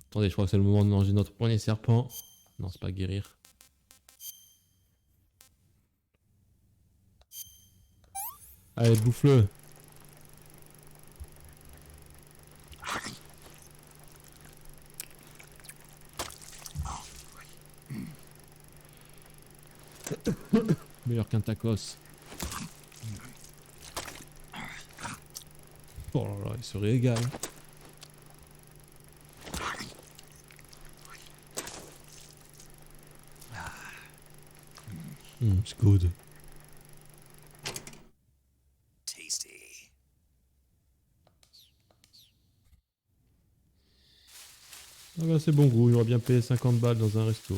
Attendez, je crois que c'est le moment de manger notre premier serpent. Non, c'est pas guérir. Allez, bouffe-le. Meilleur qu'un tacos. Oh là là, il se régale. It's good. Ah bah c'est bon goût, il aurait bien payé 50 balles dans un resto.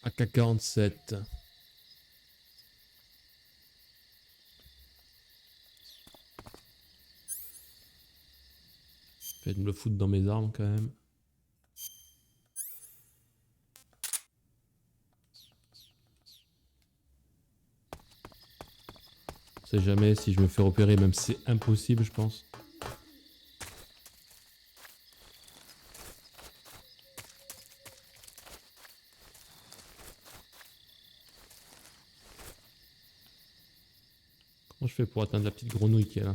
AK-47. Fait de me le foutre dans mes armes quand même. On sait jamais si je me fais repérer, même si c'est impossible je pense. Comment je fais pour atteindre la petite grenouille qui est là?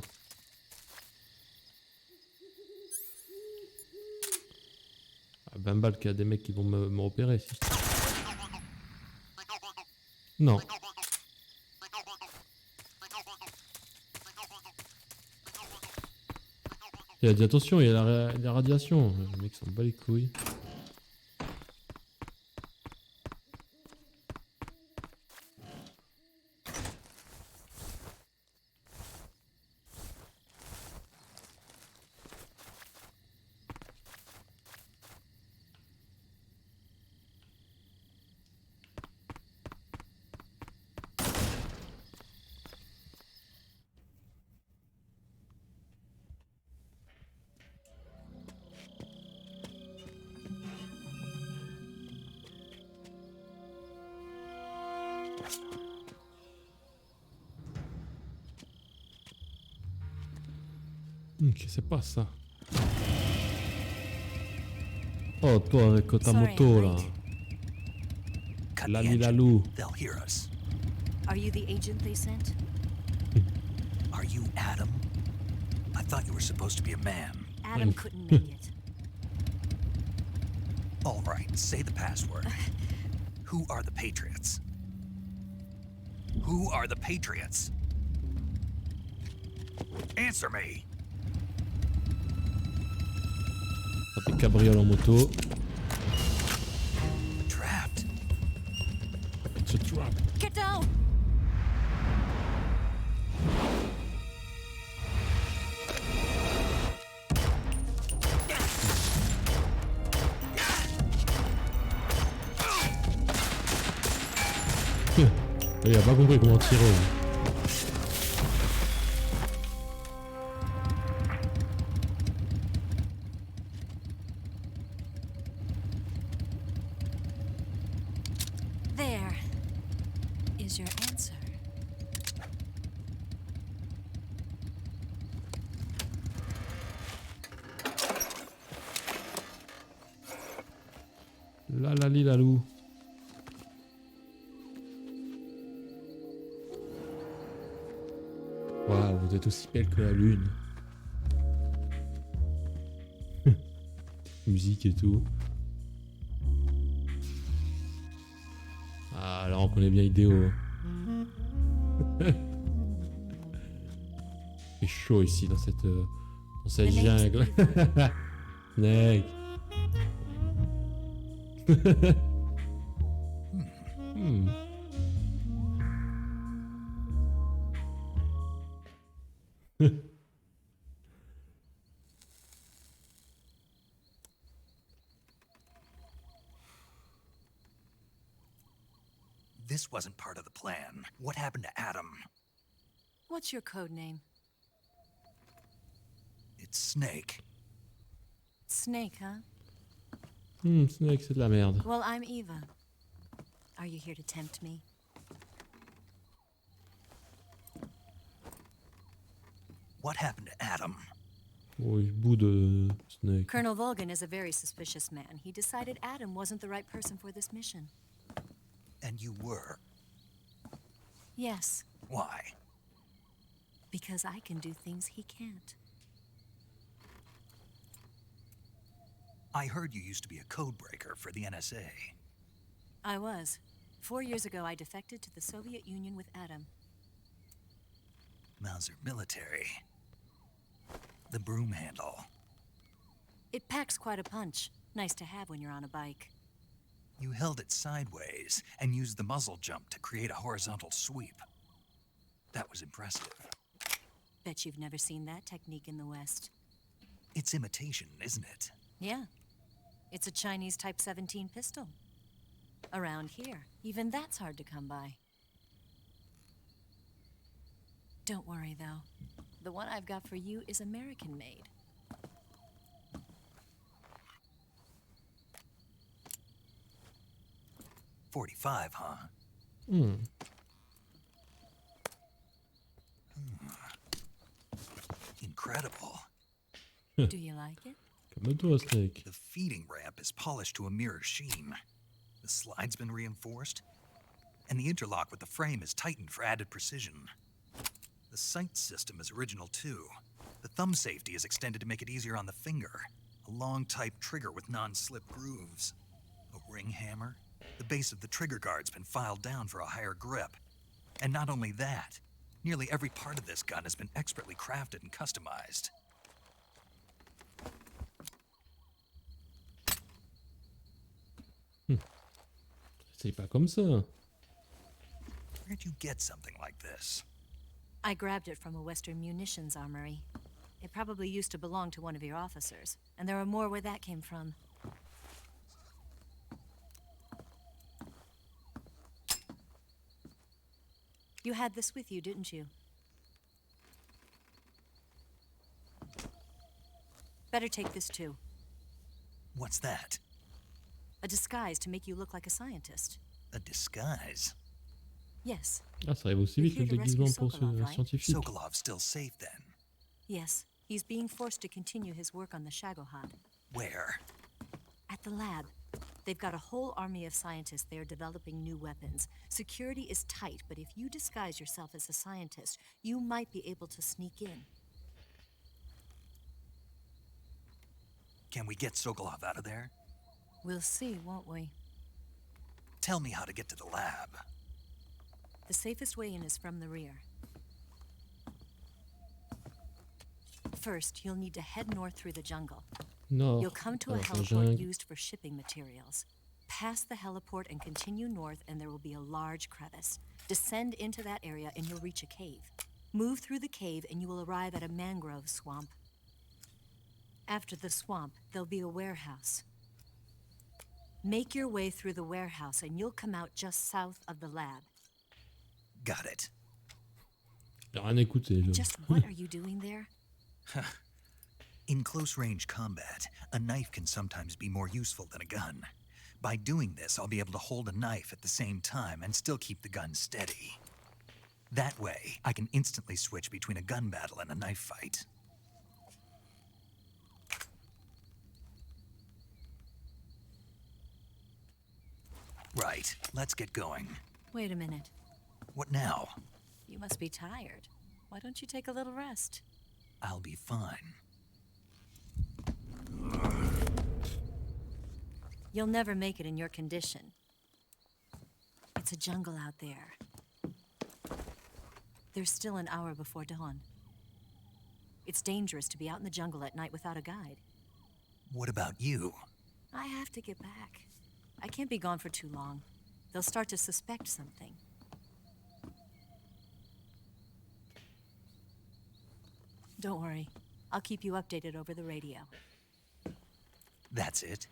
À 20 balles qu'il y a des mecs qui vont me repérer. Si. Non. Il a dit attention, il y a la radiation. Le mec s'en bat les couilles. C'est pas ça. Oh, toi avec ta moto là. Lali Lalou. They'll hear us. Are you the agent they sent? Are you Adam? I thought you were supposed to be a man. Adam couldn't make it. All right, say the password. Who are the Patriots? Who are the Patriots? Answer me. Tapé cabriole en moto. Trapped. It's a trap. Get down. Il a pas compris comment tirer. There is your answer. La la li la lou. Waouh, vous êtes aussi belle que la lune. Musique et tout. Ah, là on connaît bien Idéo. C'est chaud ici dans cette jungle. Mec. This wasn't part of the plan. What happened to Adam? What's your code name? It's Snake. Snake, huh? Snake, c'est de la merde. Well, I'm Eva. Are you here to tempt me? What happened to Adam? Oh, il boude Snake. Colonel Volgan is a very suspicious man. He decided Adam wasn't the right person for this mission. And you were? Yes. Why? Because I can do things he can't. I heard you used to be a codebreaker for the NSA. I was. 4 years ago, I defected to the Soviet Union with Adam. Mauser military. The broom handle. It packs quite a punch. Nice to have when you're on a bike. You held it sideways and used the muzzle jump to create a horizontal sweep. That was impressive. Bet you've never seen that technique in the West. It's imitation, isn't it? Yeah. It's a Chinese Type 17 pistol. Around here, even that's hard to come by. Don't worry, though. The one I've got for you is American-made. .45, huh? Incredible. Do you like it? Calme-toi, Snake. The feeding ramp is polished to a mirror sheen. The slide's been reinforced, and the interlock with the frame is tightened for added precision. The sight system is original too. The thumb safety is extended to make it easier on the finger. A long type trigger with non-slip grooves. A ring hammer. The base of the trigger guard's been filed down for a higher grip. And not only that, nearly every part of this gun has been expertly crafted and customized. C'est pas comme ça. Where'd you get something like this? I grabbed it from a Western munitions armory. It probably used to belong to one of your officers, and there are more where that came from. You had this with you, didn't you? Better take this too. What's that? A disguise to make you look like a scientist. A disguise? Yes. Ah, ça arrive aussi vite le déguisement pour ce scientifique. Sokolov's still safe then? Yes. He's being forced to continue his work on the Shagohod. Where? At the lab. They've got a whole army of scientists there developing new weapons. Security is tight, but if you disguise yourself as a scientist, you might be able to sneak in. Can we get Sokolov out of there? We'll see, won't we? Tell me how to get to the lab. The safest way in is from the rear. First, you'll need to head north through the jungle. Nord. You'll come to a Alors, heliport jungle. used for shipping materials. Pass the heliport and continue north, and there will be a large crevice. Descend into that area, and you'll reach a cave. Move through the cave, and you will arrive at a mangrove swamp. After the swamp, there'll be a warehouse. Make your way through the warehouse, and you'll come out just south of the lab. Got it. J'ai rien écouté. Just what are you doing there? In close-range combat, a knife can sometimes be more useful than a gun. By doing this, I'll be able to hold a knife at the same time and still keep the gun steady. That way, I can instantly switch between a gun battle and a knife fight. Right, let's get going. Wait a minute. What now? You must be tired. Why don't you take a little rest? I'll be fine. You'll never make it in your condition. It's a jungle out there. There's still an hour before dawn. It's dangerous to be out in the jungle at night without a guide. What about you? I have to get back. I can't be gone for too long. They'll start to suspect something. Don't worry. I'll keep you updated over the radio. That's it?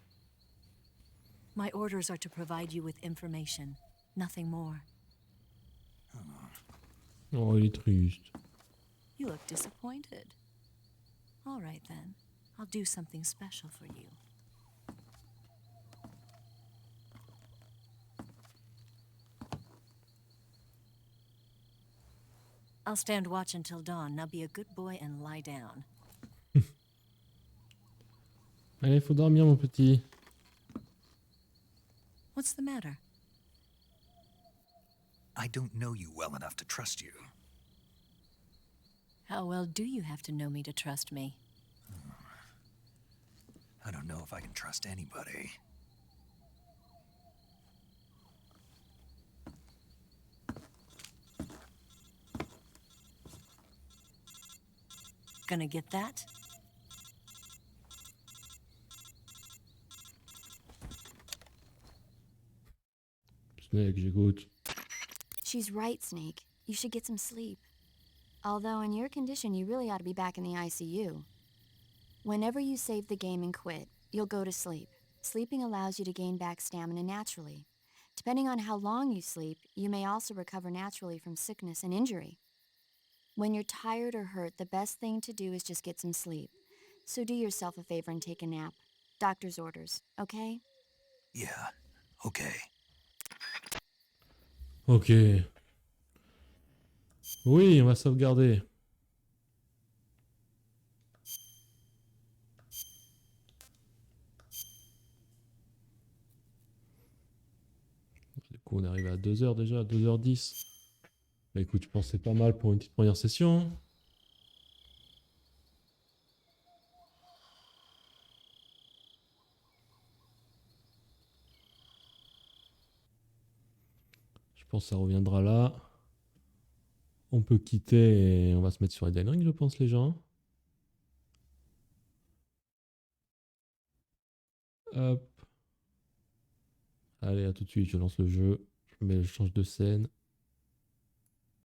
My orders are to provide you with information. Nothing more. Oh, il est triste. You look disappointed. All right, then. I'll do something special for you. I'll stand watch until dawn. Now be a good boy and lie down. Allez, faut dormir, mon petit. What's the matter? I don't know you well enough to trust you. How well do you have to know me to trust me? I don't know if I can trust anybody. Gonna get that? Snake, j'écoute. She's right, Snake. You should get some sleep. Although in your condition, you really ought to be back in the ICU. Whenever you save the game and quit, you'll go to sleep. Sleeping allows you to gain back stamina naturally. Depending on how long you sleep, you may also recover naturally from sickness and injury. When you're tired or hurt, the best thing to do is just get some sleep. So do yourself a favor and take a nap. Doctor's orders, okay? Yeah, okay. Ok. Oui, on va sauvegarder. Du coup, on est arrivé à 2h déjà, 2h10. Bah écoute, je pense que c'est pas mal pour une petite première session. Je pense que ça reviendra là. On peut quitter et on va se mettre sur Elden Ring, je pense, les gens. Hop. Allez, à tout de suite, je lance le jeu. Je change de scène.